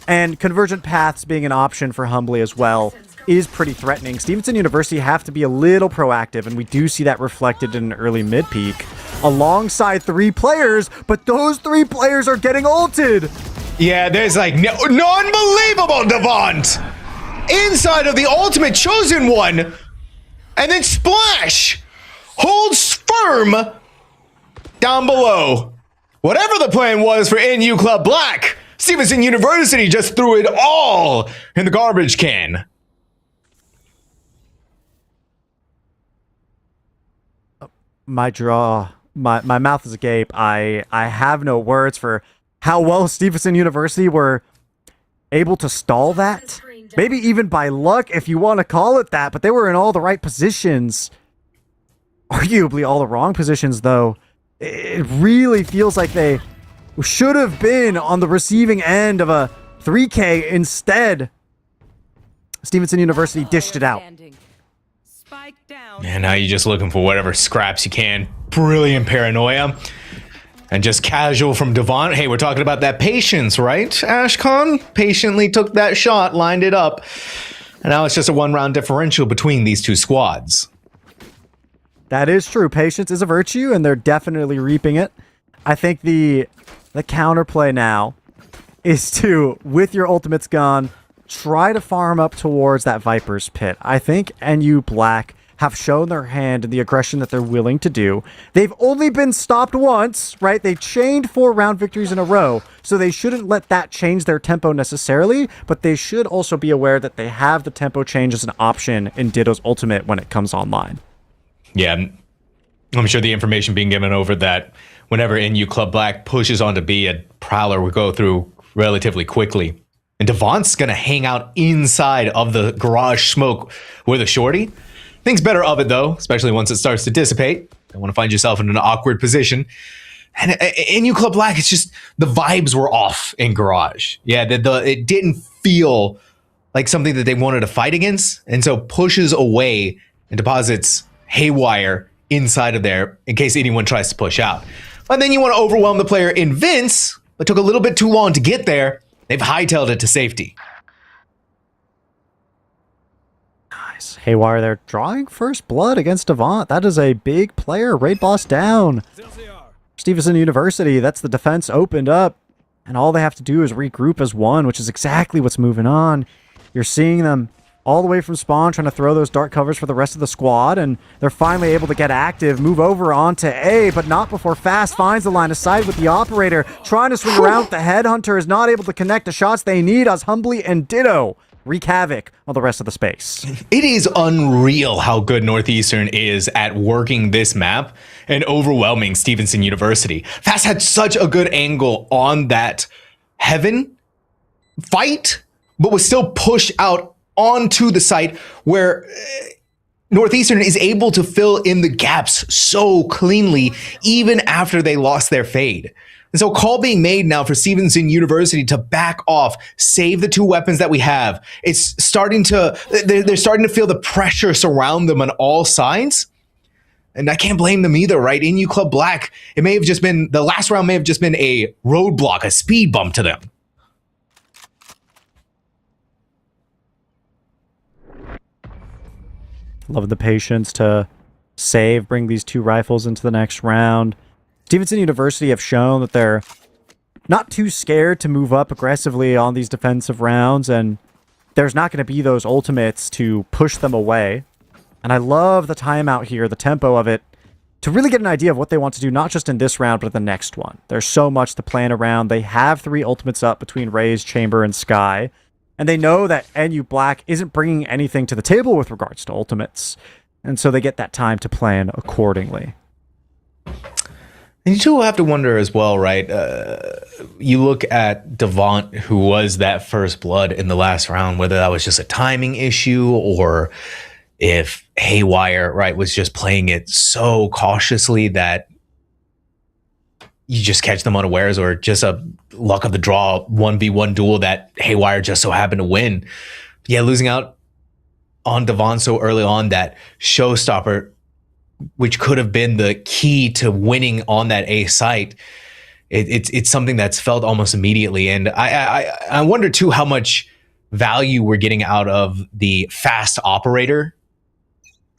And Convergent Paths being an option for Humbly as well is pretty threatening. Stevenson University have to be a little proactive, and we do see that reflected in an early mid-peak alongside 3 players, but those 3 players are getting ulted. Yeah, there's like non-believable Devant inside of the ultimate Chosen One, and then Splash holds firm down below. Whatever the plan was for NU Club Black, Stevenson University just threw it all in the garbage can. My mouth is agape. I have no words for how well Stevenson University were able to stall that. Maybe even by luck, if you want to call it that, but they were in all the right positions. Arguably all the wrong positions, though. It really feels like they should have been on the receiving end of a 3K instead. Stevenson University dished it out. Spike down. And now you're just looking for whatever scraps you can. Brilliant paranoia. And just casual from Devon. Hey, we're talking about that patience, right, Ashcon? Patiently took that shot, lined it up. And now it's just a one-round differential between these two squads. That is true. Patience is a virtue, and they're definitely reaping it. I think the counterplay now is to, with your ultimates gone, try to farm up towards that Viper's Pit. I think NU Black have shown their hand in the aggression that they're willing to do. They've only been stopped once, right? They chained 4-round victories in a row, so they shouldn't let that change their tempo necessarily, but they should also be aware that they have the tempo change as an option in Ditto's ultimate when it comes online. Yeah, I'm sure the information being given over that whenever NU Club Black pushes on to B, a Prowler will go through relatively quickly. And Devon's going to hang out inside of the garage smoke with a shorty. Thinks better of it, though, especially once it starts to dissipate. Don't want to find yourself in an awkward position. And NU Club Black, it's just the vibes were off in garage. Yeah, it didn't feel like something that they wanted to fight against. And so pushes away and deposits Haywire inside of there in case anyone tries to push out. But then you want to overwhelm the player in Vince, but took a little bit too long to get there. They've hightailed it to safety. Nice. Haywire there drawing first blood against Devon. That is a big player. Raid boss down. Stevenson University, that's the defense opened up. And all they have to do is regroup as one, which is exactly what's moving on. You're seeing them all the way from spawn, trying to throw those dark covers for the rest of the squad, and they're finally able to get active, move over onto A, but not before Fast finds the line of sight with the operator, trying to swing around with the headhunter, is not able to connect the shots they need as Humbly and Ditto wreak havoc on the rest of the space. It is unreal how good Northeastern is at working this map and overwhelming Stevenson University. Fast had such a good angle on that Heaven fight, but was still pushed out onto the site where Northeastern is able to fill in the gaps so cleanly even after they lost their fade. And so call being made now for Stevenson University to back off, save the two weapons that we have. It's starting to, they're starting to feel the pressure surround them on all sides. And I can't blame them either, right? NU Club Black, it may have just been, the last round may have just been a roadblock, a speed bump to them. Love the patience to save, bring these two rifles into the next round. Stevenson University have shown that they're not too scared to move up aggressively on these defensive rounds, and there's not going to be those ultimates to push them away. And I love the timeout here, the tempo of it, to really get an idea of what they want to do, not just in this round, but the next one. There's so much to plan around. They have 3 ultimates up between Raze, Chamber, and Sky. And they know that NU Black isn't bringing anything to the table with regards to ultimates. And so they get that time to plan accordingly. And you do have to wonder as well, right? You look at Devont, who was that first blood in the last round, whether that was just a timing issue or if Haywire, right, was just playing it so cautiously that you just catch them unawares, or just a luck of the draw 1v1 duel that Haywire just so happened to win. Yeah, losing out on Devon so early on, that showstopper, which could have been the key to winning on that A site, it's something that's felt almost immediately. And I wonder too how much value we're getting out of the fast operator,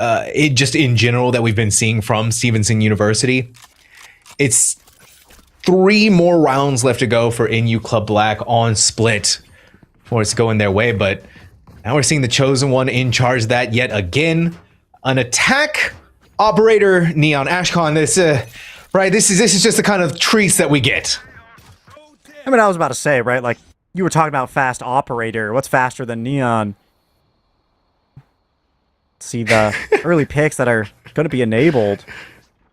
it just in general that we've been seeing from Stevenson University. It's 3 more rounds left to go for NU Club Black on split before it's going their way, but now we're seeing the chosen one in charge of that yet again. An attack operator, Neon Ashcon. This right, this is just the kind of treats that we get. I mean, I was about to say, right, like, you were talking about fast operator. What's faster than Neon? See the early picks that are going to be enabled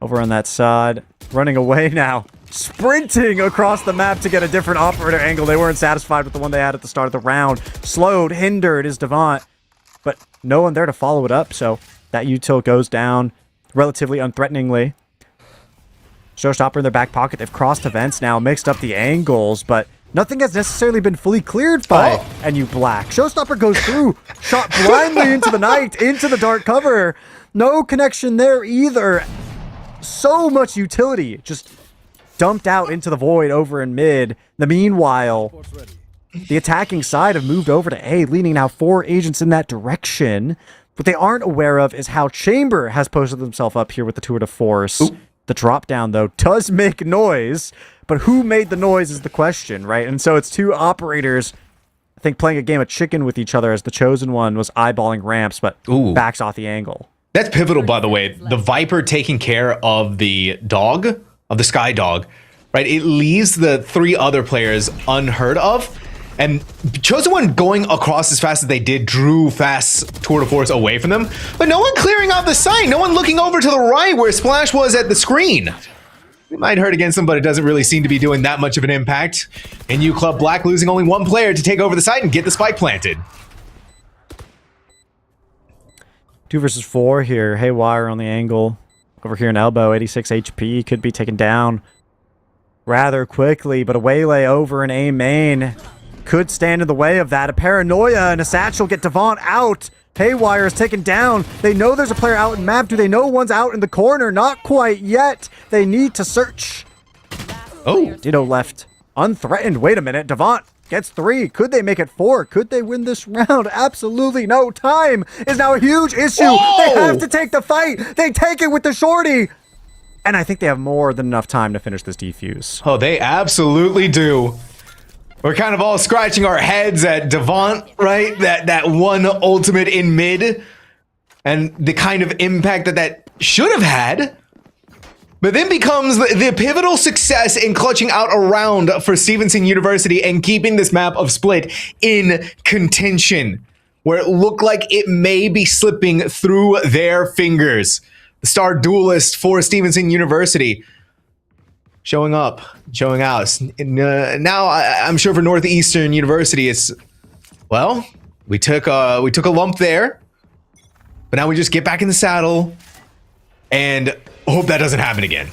over on that side. Running away now. sprinting across the map to get a different operator angle. They weren't satisfied with the one they had at the start of the round. Slowed, hindered is Devant, but no one there to follow it up, so that util goes down relatively unthreateningly. Showstopper in their back pocket. They've crossed events now, mixed up the angles, but nothing has necessarily been fully cleared by NU Black. Showstopper goes through, shot blindly into the night, into the dark cover. No connection there either. So much utility just dumped out into the void over in mid. Meanwhile, the attacking side have moved over to A, leading now 4 agents in that direction. What they aren't aware of is how Chamber has posted himself up here with the tour de force. Ooh. The drop down, though, does make noise, but who made the noise is the question, right? And so it's 2 operators, I think, playing a game of chicken with each other as the chosen one was eyeballing ramps, but backs off the angle. That's pivotal, by the way. The Viper taking care of the dog, of the Sky Dog, right? It leaves the 3 other players unheard of. And Chosen One going across as fast as they did drew fast tour de force away from them. But no one clearing out the site. No one looking over to the right where Splash was at the screen. It might hurt against them, but it doesn't really seem to be doing that much of an impact. NU Club Black losing only 1 player to take over the site and get the spike planted. 2 versus 4 here. Haywire on the angle. Over here in elbow, 86 HP. Could be taken down rather quickly, but a waylay over in A main could stand in the way of that. A paranoia and a satchel get Devant out. Haywire is taken down. They know there's a player out in map. Do they know one's out in the corner? Not quite yet. They need to search. Oh, Ditto left unthreatened. Wait a minute. Devant gets 3. Could they make it 4? Could they win this round? Absolutely no. Time is now a huge issue. Whoa! They have to take the fight. They take it with the shorty. And I think they have more than enough time to finish this defuse. Oh, they absolutely do. We're kind of all scratching our heads at Devant, right? That one ultimate in mid. And the kind of impact that should have had. But then becomes the pivotal success in clutching out a round for Stevenson University and keeping this map of Split in contention, where it looked like it may be slipping through their fingers. The star duelist for Stevenson University showing up, showing out. Now I'm sure for Northeastern University, it's, well, we took a lump there, but now we just get back in the saddle and hope that doesn't happen again.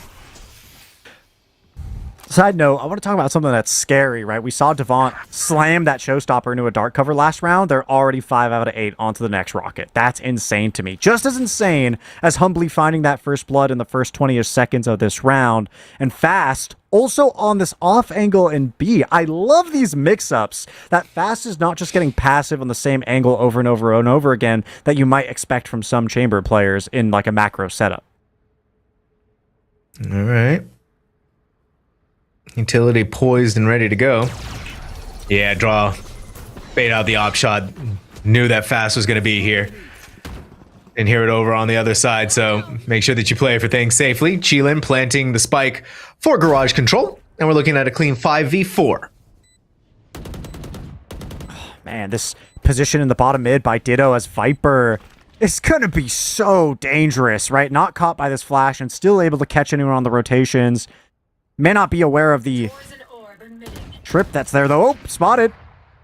Side note, I want to talk about something that's scary, right? We saw Devant slam that showstopper into a dark cover last round. They're already 5 out of 8 onto the next rocket. That's insane to me. Just as insane as humbly finding that first blood in the first 20-ish seconds of this round. And Fast, also on this off angle in B. I love these mix-ups. That Fast is not just getting passive on the same angle over and over and over again that you might expect from some Chamber players in like a macro setup. All right. Utility poised and ready to go. Yeah, draw. Bait out the op shot. Knew that Fast was going to be here. And hear it over on the other side, so make sure that you play for things safely. Chilin planting the spike for garage control. And we're looking at a clean 5v4. Man, this position in the bottom mid by Ditto as Viper is going to be so dangerous, right? Not caught by this flash and still able to catch anyone on the rotations. May not be aware of the trip that's there, though. Oh, spotted.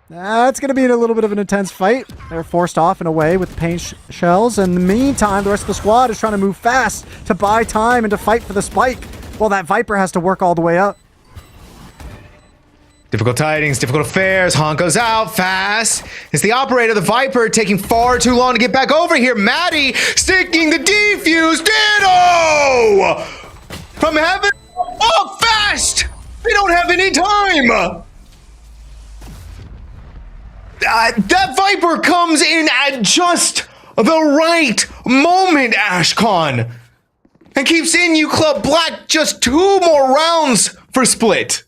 It's going to be a little bit of an intense fight. They're forced off and away with the paint shells. In the meantime, the rest of the squad is trying to move fast to buy time and to fight for the spike. Well, that Viper has to work all the way up. Difficult tidings, difficult affairs. Honko's out fast. It's the operator, the Viper, taking far too long to get back over here. Maddie sticking the defuse. Ditto! From heaven. Oh, Fast! We don't have any time! That Viper comes in at just the right moment, Ashcon. And keeps NU Club Black just 2 more rounds for Split.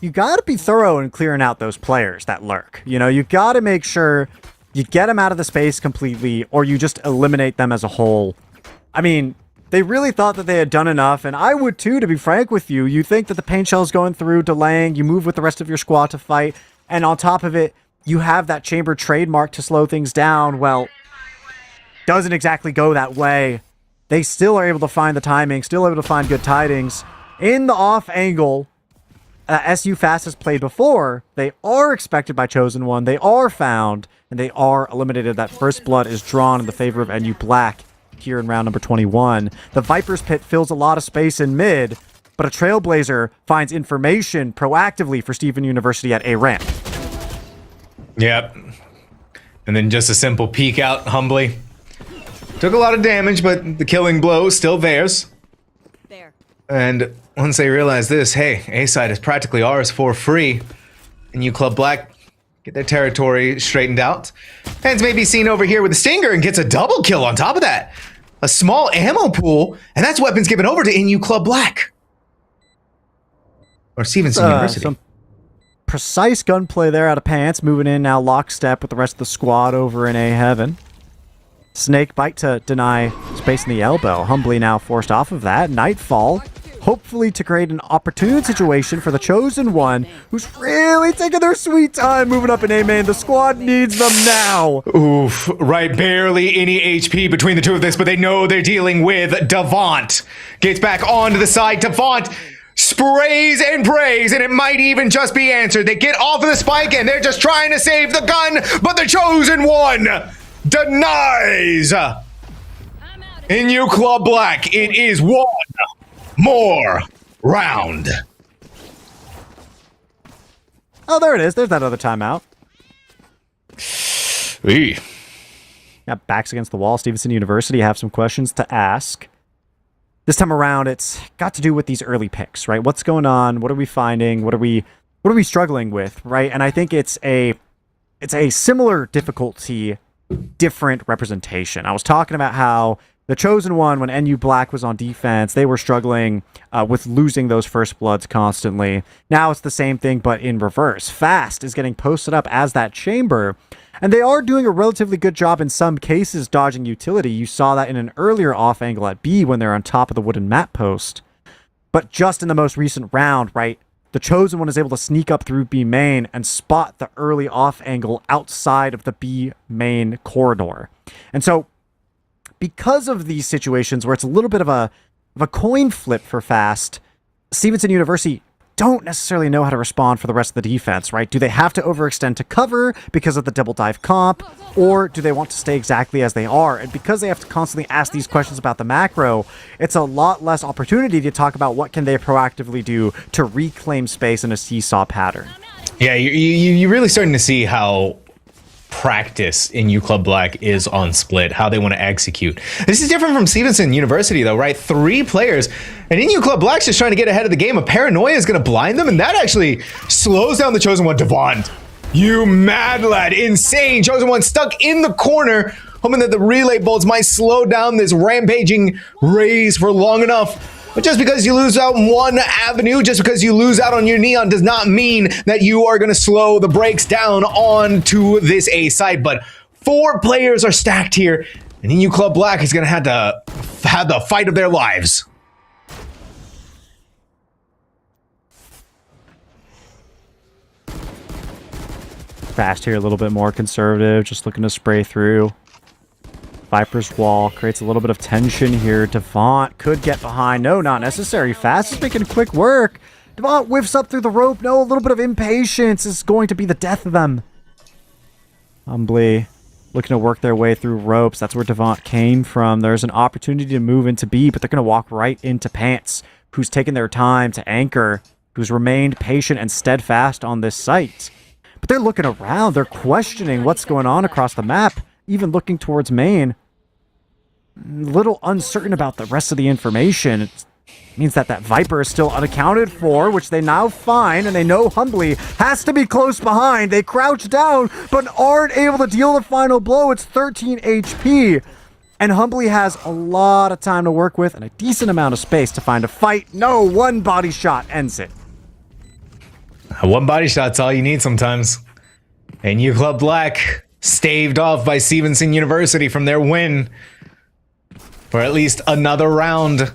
You got to be thorough in clearing out those players that lurk. You know, you got to make sure you get them out of the space completely or you just eliminate them as a whole. I mean, they really thought that they had done enough, and I would too, to be frank with you. You think that the paint shell's going through, delaying, you move with the rest of your squad to fight, and on top of it, you have that Chamber trademark to slow things down. Well, doesn't exactly go that way. they still are able to find the timing, still able to find good tidings. In the off angle, SU Fast has played before. They are expected by Chosen One. They are found, and they are eliminated. That first blood is drawn in the favor of NU Black here in round number 21. The Viper's Pit fills a lot of space in mid, but a Trailblazer finds information proactively for Stephen University at A ramp. Yep. And then just a simple peek out humbly. Took a lot of damage, but the killing blow is still theirs. There. And once they realize this, hey, A side is practically ours for free. And you Club Black get their territory straightened out. Fans may be seen over here with a Stinger and gets a double kill on top of that. A small ammo pool, and that's weapons given over to NU Club Black. Or Stevenson University. Some precise gunplay there out of Pants, moving in now lockstep with the rest of the squad over in A Heaven. Snake bite to deny space in the elbow. Humbly now forced off of that. Nightfall, hopefully to create an opportune situation for the Chosen One, who's really taking their sweet time moving up in A main. The squad needs them now. Oof, right, barely any HP between the two of this, but they know they're dealing with Devant. Gets back onto the side. Devant sprays and prays, and it might even just be answered. They get off of the spike, and they're just trying to save the gun, but the Chosen One denies. NU Club Black, it is one more round. Oh, there it is. There's that other timeout. Eee. Yeah, backs against the wall. Stevenson University have some questions to ask. This time around, it's got to do with these early picks, right? What's going on? What are we finding? What are we struggling with, right? And I think it's a similar difficulty, different representation. I was talking about how the Chosen One, when NU Black was on defense, they were struggling with losing those first bloods constantly. Now it's the same thing, but in reverse. Fast is getting posted up as that chamber, and they are doing a relatively good job in some cases dodging utility. You saw that in an earlier off angle at B when they're on top of the wooden map post. But just in the most recent round, right, the Chosen One is able to sneak up through B main and spot the early off angle outside of the B main corridor. And so, because of these situations where it's a little bit of a coin flip for Fast, Stevenson University don't necessarily know how to respond for the rest of the defense, right? Do they have to overextend to cover because of the double dive comp, or do they want to stay exactly as they are? And because they have to constantly ask these questions about the macro, it's a lot less opportunity to talk about what can they proactively do to reclaim space in a seesaw pattern. Yeah, you're really starting to see how practice in U Club Black is on Split, how they want to execute. This is different from Stevenson University though, right? 3 players, and in U Club Black's just trying to get ahead of the game. A paranoia is going to blind them, and that actually slows down the Chosen One. Devant, you mad lad, insane. Chosen One stuck in the corner, hoping that the relay bolts might slow down this rampaging raise for long enough. But just because you lose out on one avenue, just because you lose out on your neon, does not mean that you are going to slow the brakes down onto this A side. But 4 players are stacked here, and NU Club Black is going to have the fight of their lives. Fast here, a little bit more conservative, just looking to spray through. Viper's wall creates a little bit of tension here. Devant could get behind. No, not necessary. Fast is making quick work. Devant whiffs up through the rope. No, a little bit of impatience is going to be the death of them. Humbly looking to work their way through ropes. That's where Devant came from. There's an opportunity to move into B, but they're going to walk right into Pants, who's taken their time to anchor, who's remained patient and steadfast on this site. But they're looking around. They're questioning what's going on across the map, even looking towards main. A little uncertain about the rest of the information. It means that Viper is still unaccounted for, which they now find, and they know Humbly has to be close behind. They crouch down, but aren't able to deal the final blow. It's 13 HP. And Humbly has a lot of time to work with and a decent amount of space to find a fight. No, one body shot ends it. One body shot's all you need sometimes. And U Club Black staved off by Stevenson University from their win for at least another round.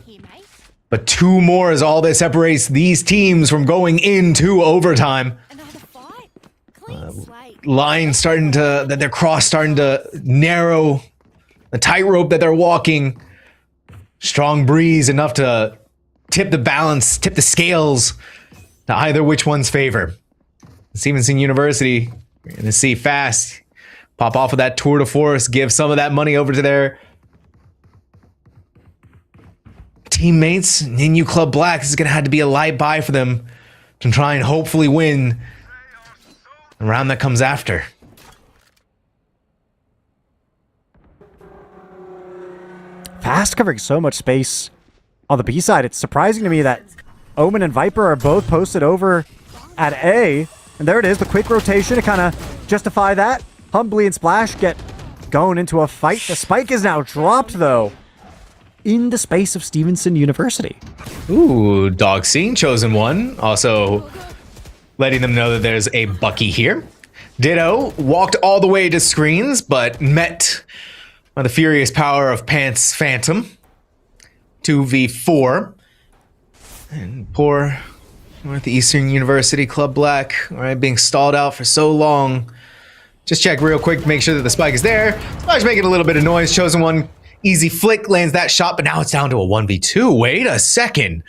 But 2 more is all that separates these teams from going into overtime. Line starting to, their cross starting to narrow, the tightrope that they're walking Strong breeze enough to tip the balance, tip the scales to either which one's favor. Stevenson University, you're going to see fast. Pop off of that tour de force, give some of that money over to their teammates. NU Club Black, this is going to have to be a light buy for them to try and hopefully win the round that comes after. Fast covering so much space on the B side. It's surprising to me that Omen and Viper are both posted over at A. And there it is, the quick rotation to kind of justify that. Humbly and Splash get going into a fight. The spike is now dropped, though, in the space of Stevenson University. Ooh, dog scene, chosen one. Also letting them know that there's a Bucky here. Ditto walked all the way to screens, but met by the furious power of Pants Phantom. 2v4. And poor Northeastern University Club Black, all right, being stalled out for so long. Just check real quick to make sure that the spike is there. Splash making a little bit of noise. Chosen one, easy flick, lands that shot, but now it's down to a 1v2. Wait a second.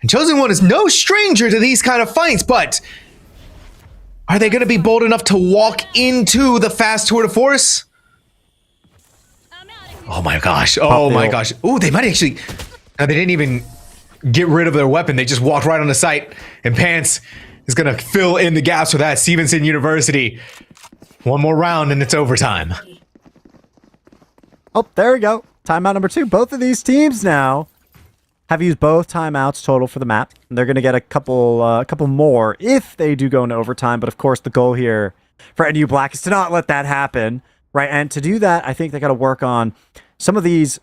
And Chosen one is no stranger to these kind of fights, but are they going to be bold enough to walk into the fast tour de force? Oh my gosh. Oh my gosh. Ooh, they might actually... They didn't even get rid of their weapon. They just walked right on the site, and Pants is going to fill in the gaps for that. Stevenson University. One more round, and it's overtime. Oh, there we go. Timeout number 2. Both of these teams now have used both timeouts total for the map. And they're going to get a couple more if they do go into overtime. But of course, the goal here for NU Black is to not let that happen, right? And to do that, I think they got to work on some of these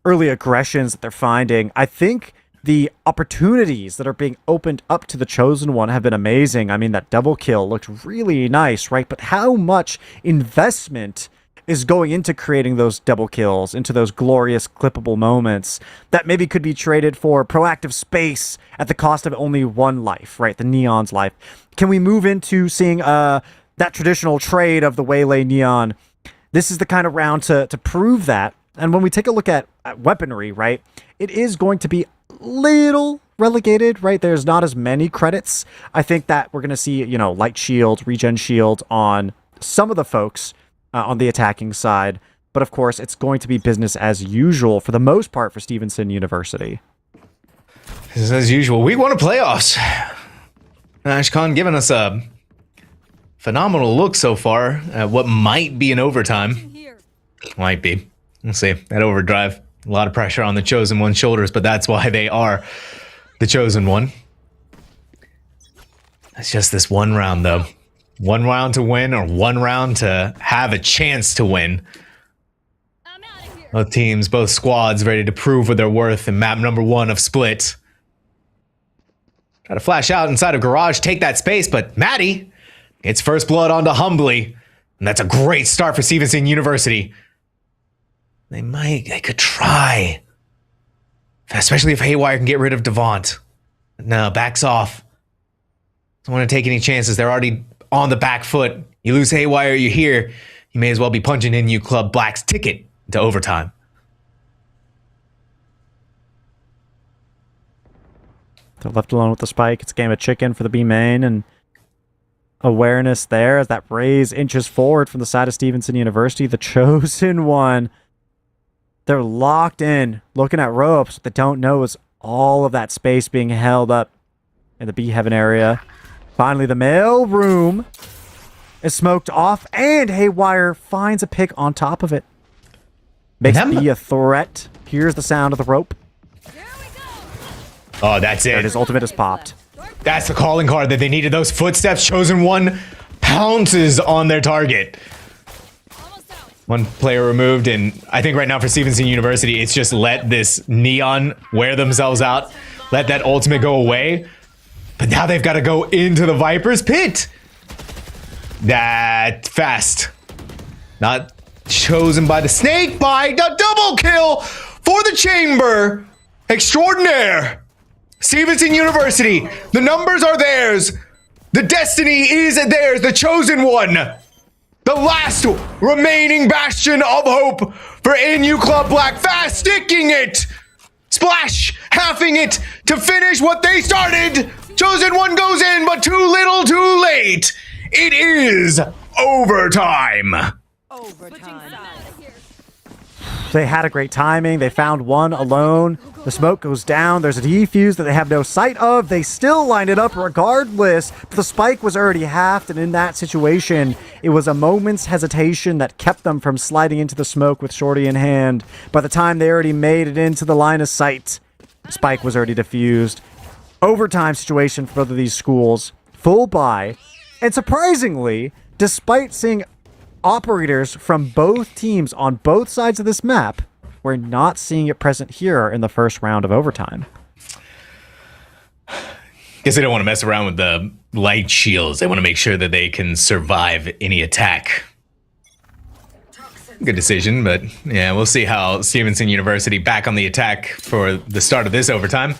early aggressions that they're finding. I think the opportunities that are being opened up to the Chosen One have been amazing. I mean, that double kill looked really nice, right? But how much investment is going into creating those double kills, into those glorious clippable moments that maybe could be traded for proactive space at the cost of only one life, right? The Neon's life. Can we move into seeing that traditional trade of the Waylay Neon? This is the kind of round to prove that. And when we take a look at weaponry, right, it is going to be little relegated, right? There's not as many credits. I think that we're going to see, you know, light shield, regen shield on some of the folks on the attacking side. But of course, it's going to be business as usual for the most part for Stevenson University. Business as usual. Week 1 of playoffs. Ashcon giving us a phenomenal look so far at what might be an overtime. Might be. We'll see. That overdrive. A lot of pressure on the Chosen One's shoulders, but that's why they are the Chosen One. It's just this one round, though. One round to win, or one round to have a chance to win. Both teams, both squads ready to prove what they're worth in map number 1 of Split. Try to flash out inside of Garage, take that space, but Maddie gets first blood onto Humbly. And that's a great start for Stevenson University. They could try. Especially if Haywire can get rid of Devont. No, backs off. Don't want to take any chances. They're already on the back foot. You lose Haywire, you're here. You may as well be punching NU Club Black's ticket to overtime. They're left alone with the spike. It's a game of chicken for the B main, and awareness there as that raise inches forward from the side of Stevenson University. The Chosen One. They're locked in, looking at ropes. What they don't know is all of that space being held up in the B Heaven area. Finally, the mail room is smoked off, and Haywire finds a pick on top of it. Makes B a threat. Here's the sound of the rope. Oh, that's it. And his ultimate is popped. That's the calling card that they needed. Those footsteps. Chosen One pounces on their target. One player removed, and I think right now for Stevenson University, it's just let this Neon wear themselves out. Let that ultimate go away. But now they've got to go into the Viper's pit. That fast. Not chosen by the snake bite. A double kill for the chamber extraordinaire. Stevenson University. The numbers are theirs. The destiny is theirs. The Chosen One. The last remaining bastion of hope for NU Club Black. Fast sticking it Splash! Halving it to finish what they started! Chosen One goes in, but too little too late! It is overtime! Overtime. They had a great timing. They found one alone. The smoke goes down. There's a defuse that they have no sight of. They still line it up regardless. But the spike was already halved, and in that situation, it was a moment's hesitation that kept them from sliding into the smoke with Shorty in hand. By the time they already made it into the line of sight, the spike was already defused. Overtime situation for both of these schools. Full buy. And surprisingly, despite seeing operators from both teams on both sides of this map, we're not seeing it present here in the first round of overtime. Guess they don't want to mess around with the light shields. They want to make sure that they can survive any attack. Good decision, but yeah, we'll see how Stevenson University back on the attack for the start of this overtime.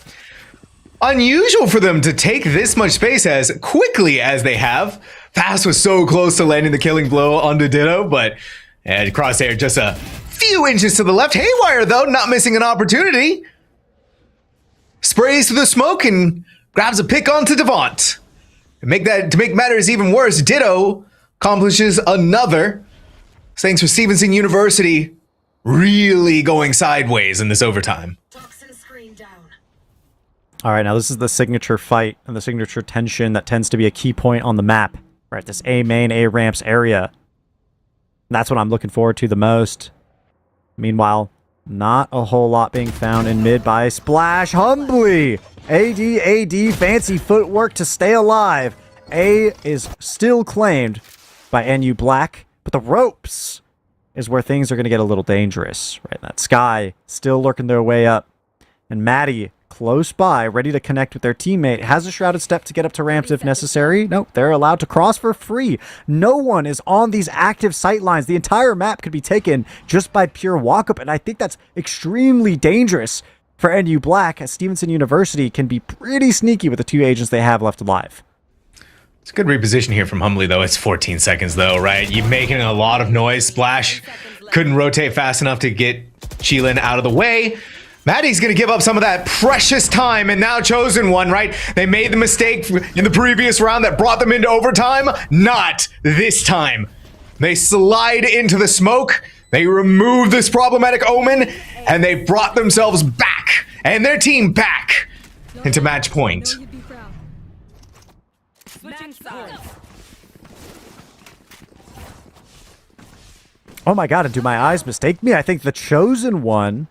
Unusual for them to take this much space as quickly as they have. Fast was so close to landing the killing blow onto Ditto, but Crosshair just a few inches to the left. Haywire, though, not missing an opportunity. Sprays through the smoke and grabs a pick onto Devont. To make matters even worse, Ditto accomplishes another. Thanks for Stevenson University really going sideways in this overtime. All right, now this is the signature fight and the signature tension that tends to be a key point on the map. Right, this A main, A ramps area. That's what I'm looking forward to the most. Meanwhile, not a whole lot being found in mid by Splash. Humbly! AD, fancy footwork to stay alive. A is still claimed by NU Black, but the ropes is where things are going to get a little dangerous. Right, that Sky still lurking their way up. And Maddie, close by, ready to connect with their teammate, has a shrouded step to get up to ramps if necessary. Nope, they're allowed to cross for free. No one is on these active sight lines. The entire map could be taken just by pure walk-up, and I think that's extremely dangerous for NU Black, as Stevenson University can be pretty sneaky with the two agents they have left alive. It's a good reposition here from Humbly, though. It's 14 seconds, though, right? You're making a lot of noise. Splash couldn't rotate fast enough to get Chilin out of the way. Maddie's going to give up some of that precious time, and now Chosen One, right? They made the mistake in the previous round that brought them into overtime. Not this time. They slide into the smoke. They remove this problematic omen, and they brought themselves back, and their team back, into match point. Oh my god, and do my eyes mistake me? I think the Chosen One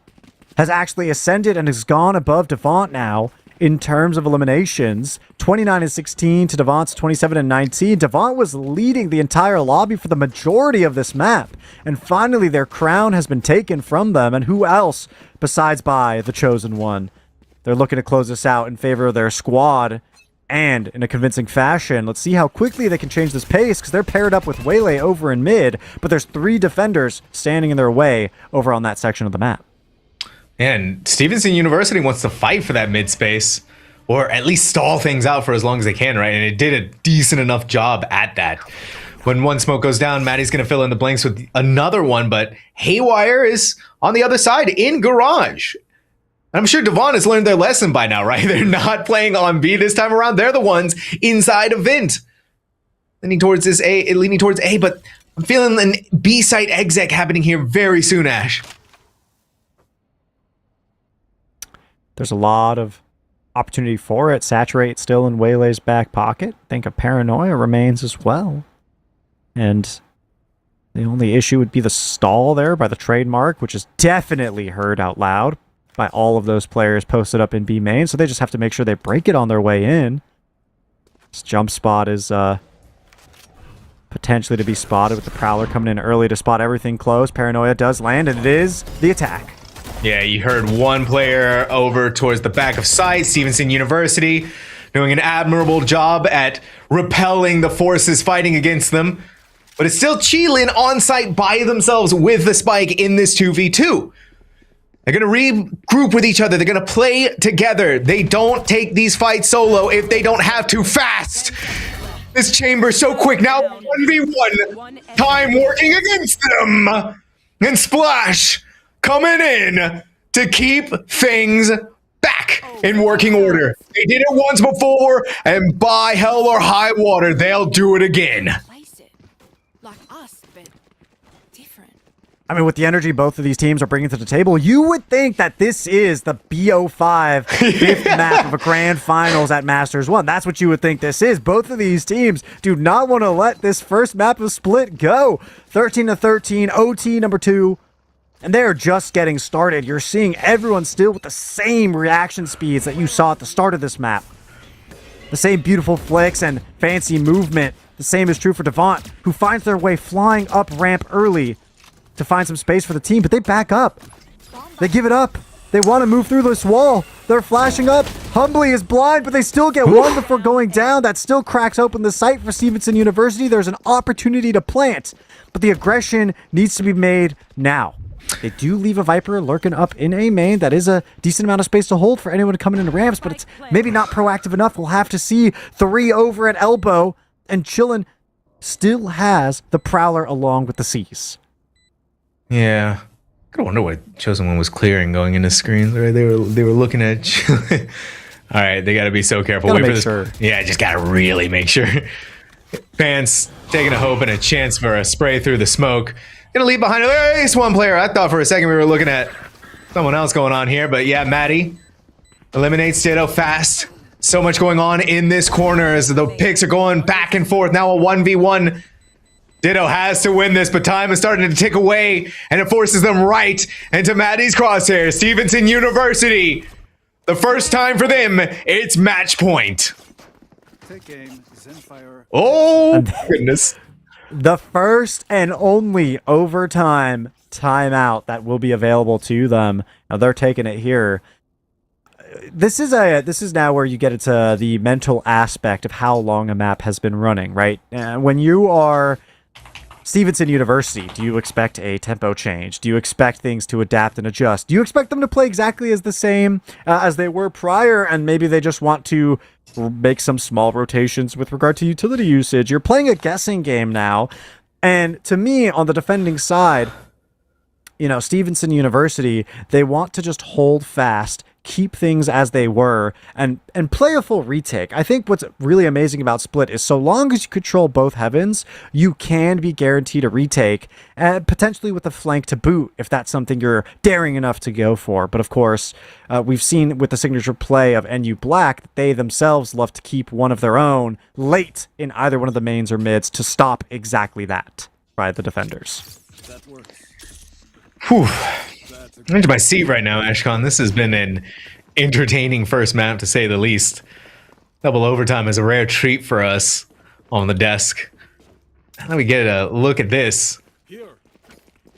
has actually ascended and has gone above Devont now in terms of eliminations. 29-16 to Devant's 27-19. Devont was leading the entire lobby for the majority of this map. And finally, their crown has been taken from them. And who else besides by the Chosen One? They're looking to close this out in favor of their squad, and in a convincing fashion. Let's see how quickly they can change this pace, because they're paired up with Waylay over in mid, but there's 3 defenders standing in their way over on that section of the map. And Stevenson University wants to fight for that mid space, or at least stall things out for as long as they can, right? And it did a decent enough job at that. When one smoke goes down, Maddie's going to fill in the blanks with another one, but Haywire is on the other side in Garage. I'm sure Devon has learned their lesson by now, right? They're not playing on B this time around. They're the ones inside a vent. Leaning towards A, but I'm feeling an B site exec happening here very soon, Ash. There's a lot of opportunity for it. Saturate still in Waylay's back pocket. I think a Paranoia remains as well. And the only issue would be the stall there by the trademark, which is definitely heard out loud by all of those players posted up in B main. So they just have to make sure they break it on their way in. This jump spot is potentially to be spotted with the Prowler coming in early to spot everything close. Paranoia does land, and it is the attack. Yeah, you heard one player over towards the back of site, Stevenson University, doing an admirable job at repelling the forces fighting against them. But it's still Chilin on site by themselves with the spike in this 2v2. They're going to regroup with each other. They're going to play together. They don't take these fights solo if they don't have to. Fast. This chamber so quick now. 1v1. Time working against them. And Splash coming in to keep things back in working order. They did it once before, and by hell or high water, they'll do it again. Place it. Like us, but different. I mean, with the energy both of these teams are bringing to the table, you would think that this is the BO5 fifth map of a grand finals at Masters 1. That's what you would think this is. Both of these teams do not want to let this first map of Split go. 13-13, OT number 2. And they're just getting started. You're seeing everyone still with the same reaction speeds that you saw at the start of this map. The same beautiful flicks and fancy movement. The same is true for Devont, who finds their way flying up ramp early to find some space for the team, but they back up. They give it up. They want to move through this wall. They're flashing up. Humbly is blind, but they still get one before going down. That still cracks open the sight for Stevenson University. There's an opportunity to plant, but the aggression needs to be made now. They do leave a Viper lurking up in A main. That is a decent amount of space to hold for anyone coming into ramps, but it's maybe not proactive enough. We'll have to see. 3 over at elbow, and Chillin still has the Prowler along with the C's. Yeah. I wonder what Chosen One was clearing going into screens, right? They were looking at all right, they gotta be so careful. Gotta Wait for make this. sure. Yeah, just gotta really make sure. Fans taking a hope and a chance for a spray through the smoke. Gonna leave behind at least one player. I thought for a second we were looking at someone else going on here, but yeah, Maddie eliminates Ditto fast. So much going on in this corner as the picks are going back and forth. Now a 1v1. Ditto has to win this, but time is starting to tick away, and it forces them right into Maddie's crosshairs. Stevenson University, the first time for them, it's match point. Take aim, Zenfire. Oh, goodness. The first and only overtime timeout that will be available to them. Now they're taking it here. This is now where you get into the mental aspect of how long a map has been running, right? When you are Stevenson University, do you expect a tempo change? Do you expect things to adapt and adjust? Do you expect them to play exactly as the same as they were prior, and maybe they just want to make some small rotations with regard to utility usage? You're playing a guessing game now, and to me, on the defending side, you know, Stevenson University, they want to just hold fast, keep things as they were, and play a full retake. I think what's really amazing about Split is so long as you control both heavens, you can be guaranteed a retake, and potentially with a flank to boot, if that's something you're daring enough to go for. But of course, we've seen with the signature play of NU Black that they themselves love to keep one of their own late in either one of the mains or mids to stop exactly that by the defenders. That works. Whew. I'm into my seat right now, Ashcon. This has been an entertaining first map, to say the least. Double overtime is a rare treat for us on the desk. Let me get a look at this. Here.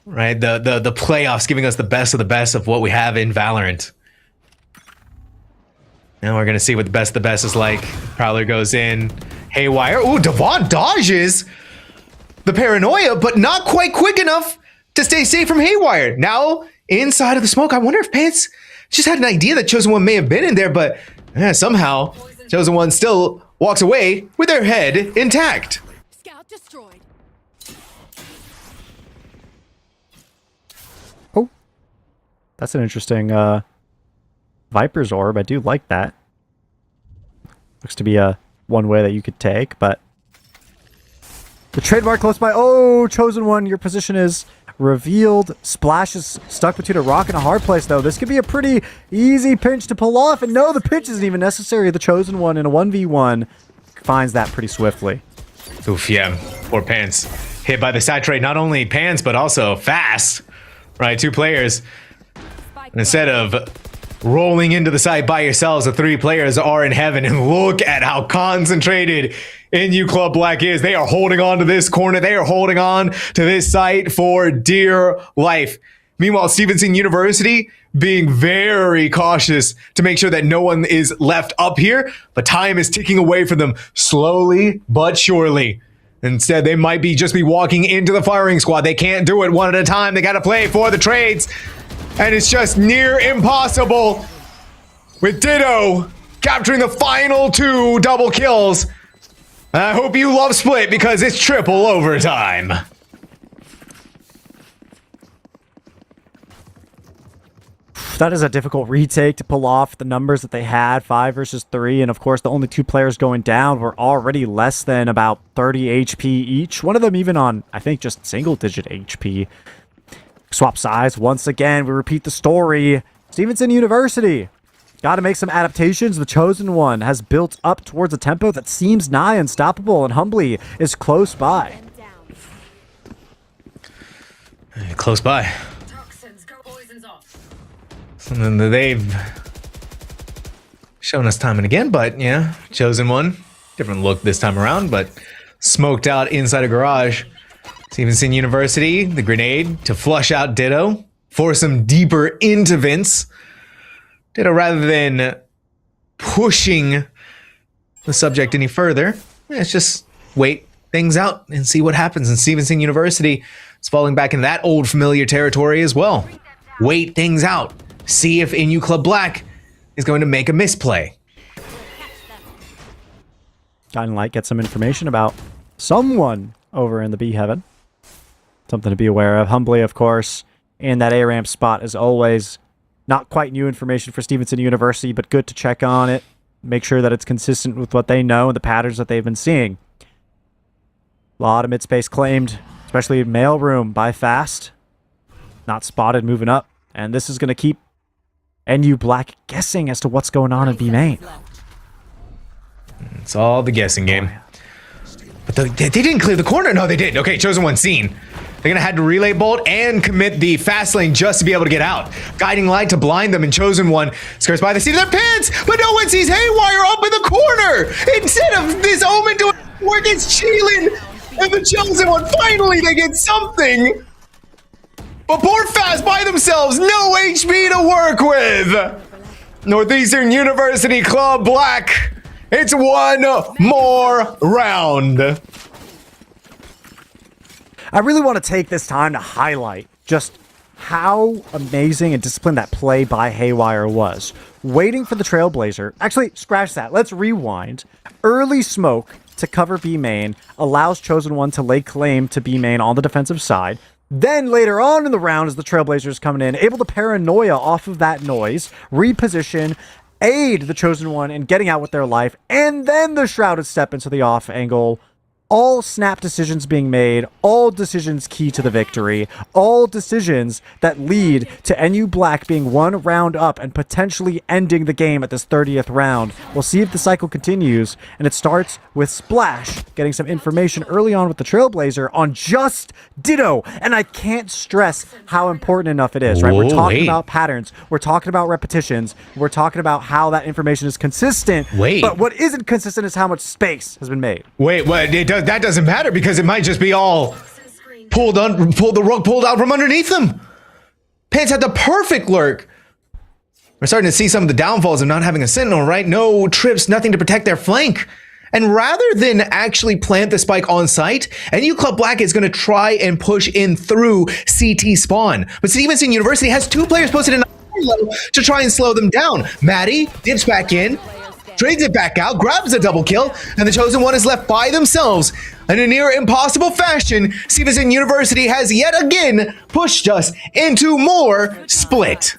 Right, the playoffs giving us the best of what we have in Valorant. Now we're gonna see what the best is like. Prowler goes in. Haywire. Ooh, Devon dodges the paranoia, but not quite quick enough to stay safe from Haywire. Now inside of the smoke. I wonder if Pants just had an idea that Chosen One may have been in there, but somehow Chosen One still walks away with their head intact. Scout destroyed. Oh, that's an interesting Viper's Orb. I do like that. Looks to be a one way that you could take, but the trademark close by. Oh, Chosen One, your position is revealed. Splash is stuck between a rock and a hard place, though. This could be a pretty easy pinch to pull off, and no, the pinch isn't even necessary. The Chosen One in a 1v1 finds that pretty swiftly. Oof, yeah. Poor Pants. Hit by the saturate, not only Pants, but also fast. Right, 2 players. And instead of rolling into the site by yourselves, the 3 players are in heaven, and look at how concentrated NU Club Black is. They are holding on to this corner. They are holding on to this site for dear life. Meanwhile, Stevenson University being very cautious to make sure that no one is left up here, but time is ticking away for them slowly but surely. Instead, they might just be walking into the firing squad. They can't do it one at a time. They got to play for the trades, and it's just near impossible with Ditto capturing the final 2 double kills. I hope you love Split because it's triple overtime. That is a difficult retake to pull off the numbers that they had, 5 versus 3, and of course the only 2 players going down were already less than about 30 HP each. One of them even on, I think, just single-digit HP. Swap sides once again. We repeat the story. Stevenson University. Got to make some adaptations. The Chosen One has built up towards a tempo that seems nigh unstoppable, and Humbly is close by. Close by. Toxins, go poisons off. Something that they've shown us time and again, but yeah, Chosen One. Different look this time around, but smoked out inside a garage. Stevenson University, the grenade to flush out Ditto, force him deeper into Vince. Ditto, rather than pushing the subject any further, let's just wait things out and see what happens. And Stevenson University is falling back in that old familiar territory as well. Wait things out. See if NU Club Black is going to make a misplay. Guiding Light gets some information about someone over in the B Heaven. Something to be aware of. Humbly, of course, in that A-ramp spot as always. Not quite new information for Stevenson University, but good to check on it. Make sure that it's consistent with what they know and the patterns that they've been seeing. A lot of mid-space claimed, especially in mailroom by Fast. Not spotted moving up. And this is going to keep NU Black guessing as to what's going on in B main. It's all the guessing game. But they didn't clear the corner. No, they didn't. Okay, Chosen One seen. They're going to have to relay bolt and commit the fast lane just to be able to get out. Guiding Light to blind them, and Chosen One skirts by the seat of their pants, but no one sees Haywire up in the corner. Instead of this Omen doing work, it's Cheelin and the Chosen One. Finally, they get something. But poor Fast by themselves, no HP to work with. Northeastern University Club Black. It's one more round. I really want to take this time to highlight just how amazing and disciplined that play by Haywire was. Waiting for the Trailblazer. Actually, scratch that. Let's rewind. Early smoke to cover B main allows Chosen One to lay claim to B main on the defensive side. Then later on in the round, as the Trailblazers coming in, able to paranoia off of that noise, reposition, aid the Chosen One in getting out with their life, and then the Shrouded step into the off angle. All snap decisions being made, all decisions key to the victory, all decisions that lead to NU Black being one round up and potentially ending the game at this 30th round. We'll see if the cycle continues, and it starts with Splash getting some information early on with the Trailblazer on just Ditto. And I can't stress how important enough it is, right? We're talking about patterns, we're talking about repetitions, we're talking about how that information is consistent. But what isn't consistent is how much space has been made. That doesn't matter because it might just be all the rug pulled out from underneath them. Pants had the perfect lurk. We're starting to see some of the downfalls of not having a sentinel, right? No trips, nothing to protect their flank. And rather than actually plant the spike on site, NU Club Black is going to try and push in through CT spawn. But Stevenson University has 2 players posted in low to try and slow them down. Maddie dips back in, trades it back out, grabs a double kill, and the Chosen One is left by themselves. In a near impossible fashion, Stevenson University has yet again pushed us into more split.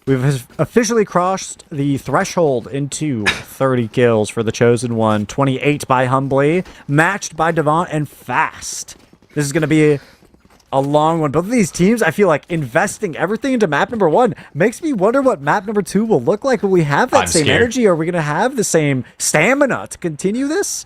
We've officially crossed the threshold into 30 kills for the Chosen One. 28 by Humbly, matched by Devant and Fast. This is going to be a long one. Both of these teams, I feel like investing everything into map number 1 makes me wonder what map number 2 will look like. Will we have that same energy? Are we going to have the same stamina to continue this?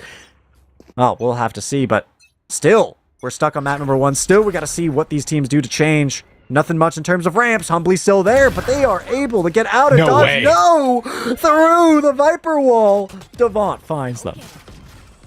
Oh, we'll have to see, but still, we're stuck on map number 1. Still, we got to see what these teams do to change. Nothing much in terms of ramps. Humbly still there, but they are able to get out of dodge. No! Through the Viper wall. Devant finds them.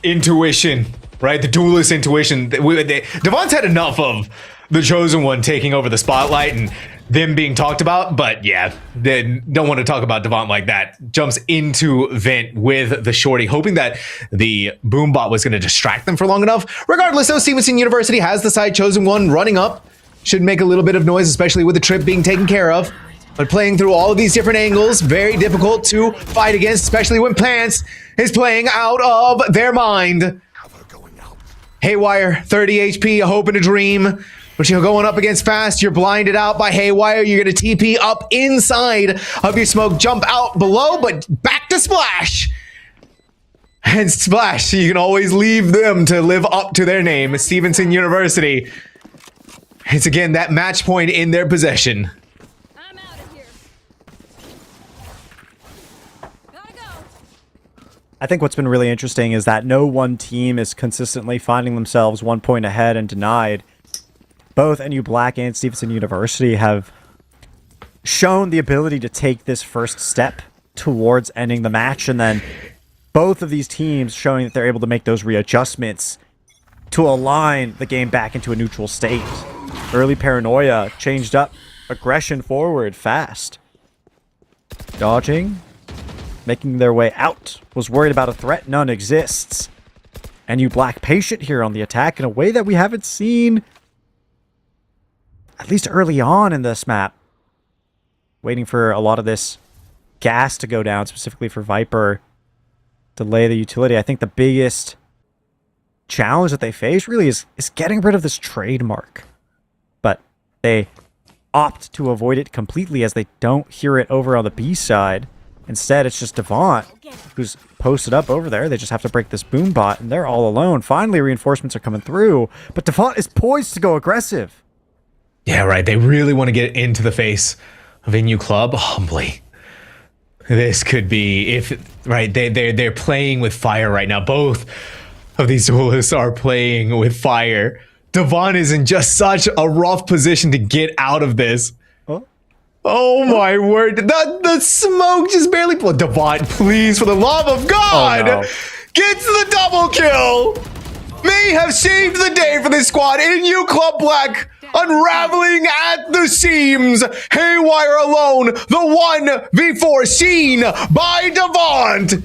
Intuition. Right, the duelist intuition. Devant's had enough of the Chosen One taking over the spotlight and them being talked about, but yeah, they don't want to talk about Devant like that. Jumps into vent with the shorty, hoping that the boombot was going to distract them for long enough. Regardless, though, Stevenson University has the side Chosen One running up. Should make a little bit of noise, especially with the trip being taken care of. But playing through all of these different angles, very difficult to fight against, especially when Pants is playing out of their mind. Haywire, 30 HP, a hope and a dream. But you're going up against Fast. You're blinded out by Haywire. You're going to TP up inside of your smoke. Jump out below, but back to Splash. And Splash, you can always leave them to live up to their name. Stevenson University. It's again that match point in their possession. I'm out of here. Gotta go. I think what's been really interesting is that no one team is consistently finding themselves 1 point ahead and denied. Both NU Black and Stevenson University have shown the ability to take this first step towards ending the match, and then both of these teams showing that they're able to make those readjustments to align the game back into a neutral state. Early Paranoia changed up aggression forward fast. Dodging, making their way out. Was worried about a threat, none exists. NU Black patient here on the attack in a way that we haven't seen, at least early on in this map. Waiting for a lot of this gas to go down, specifically for Viper. Delay the utility. I think the biggest challenge that they face really is getting rid of this trademark. But they opt to avoid it completely as they don't hear it over on the B side. Instead, it's just Devant who's posted up over there. They just have to break this boom bot, and they're all alone. Finally, reinforcements are coming through, but Devant is poised to go aggressive. Yeah, right. They really want to get into the face of NU Club humbly. This could be they're playing with fire right now. Both of these duelists are playing with fire. Devon is in just such a rough position to get out of this. Oh my word. The smoke just barely Devon, please, for the love of God, gets the double kill. May have saved the day for this squad. NU Club Black unraveling at the seams. Haywire alone, the 1v4 seen by Devant.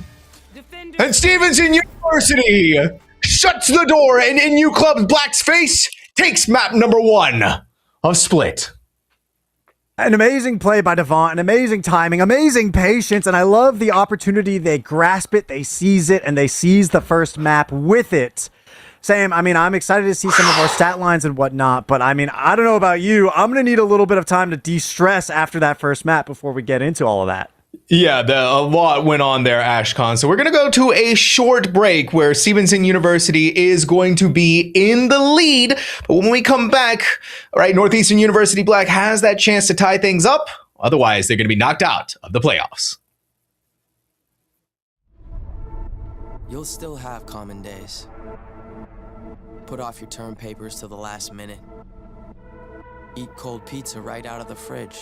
And Stevenson University shuts the door, and NU Club Black's face takes map number 1 of Split. An amazing play by Devant, an amazing timing, amazing patience, and I love the opportunity. They grasp it, they seize it, and they seize the first map with it. Sam, I mean, I'm excited to see some of our stat lines and whatnot, but I mean, I don't know about you. I'm going to need a little bit of time to de-stress after that first map before we get into all of that. Yeah, a lot went on there, Ashcon. So we're going to go to a short break where Stevenson University is going to be in the lead. But when we come back, all right, Northeastern University Black has that chance to tie things up. Otherwise, they're going to be knocked out of the playoffs. You'll still have common days. Put off your term papers till the last minute. Eat cold pizza right out of the fridge.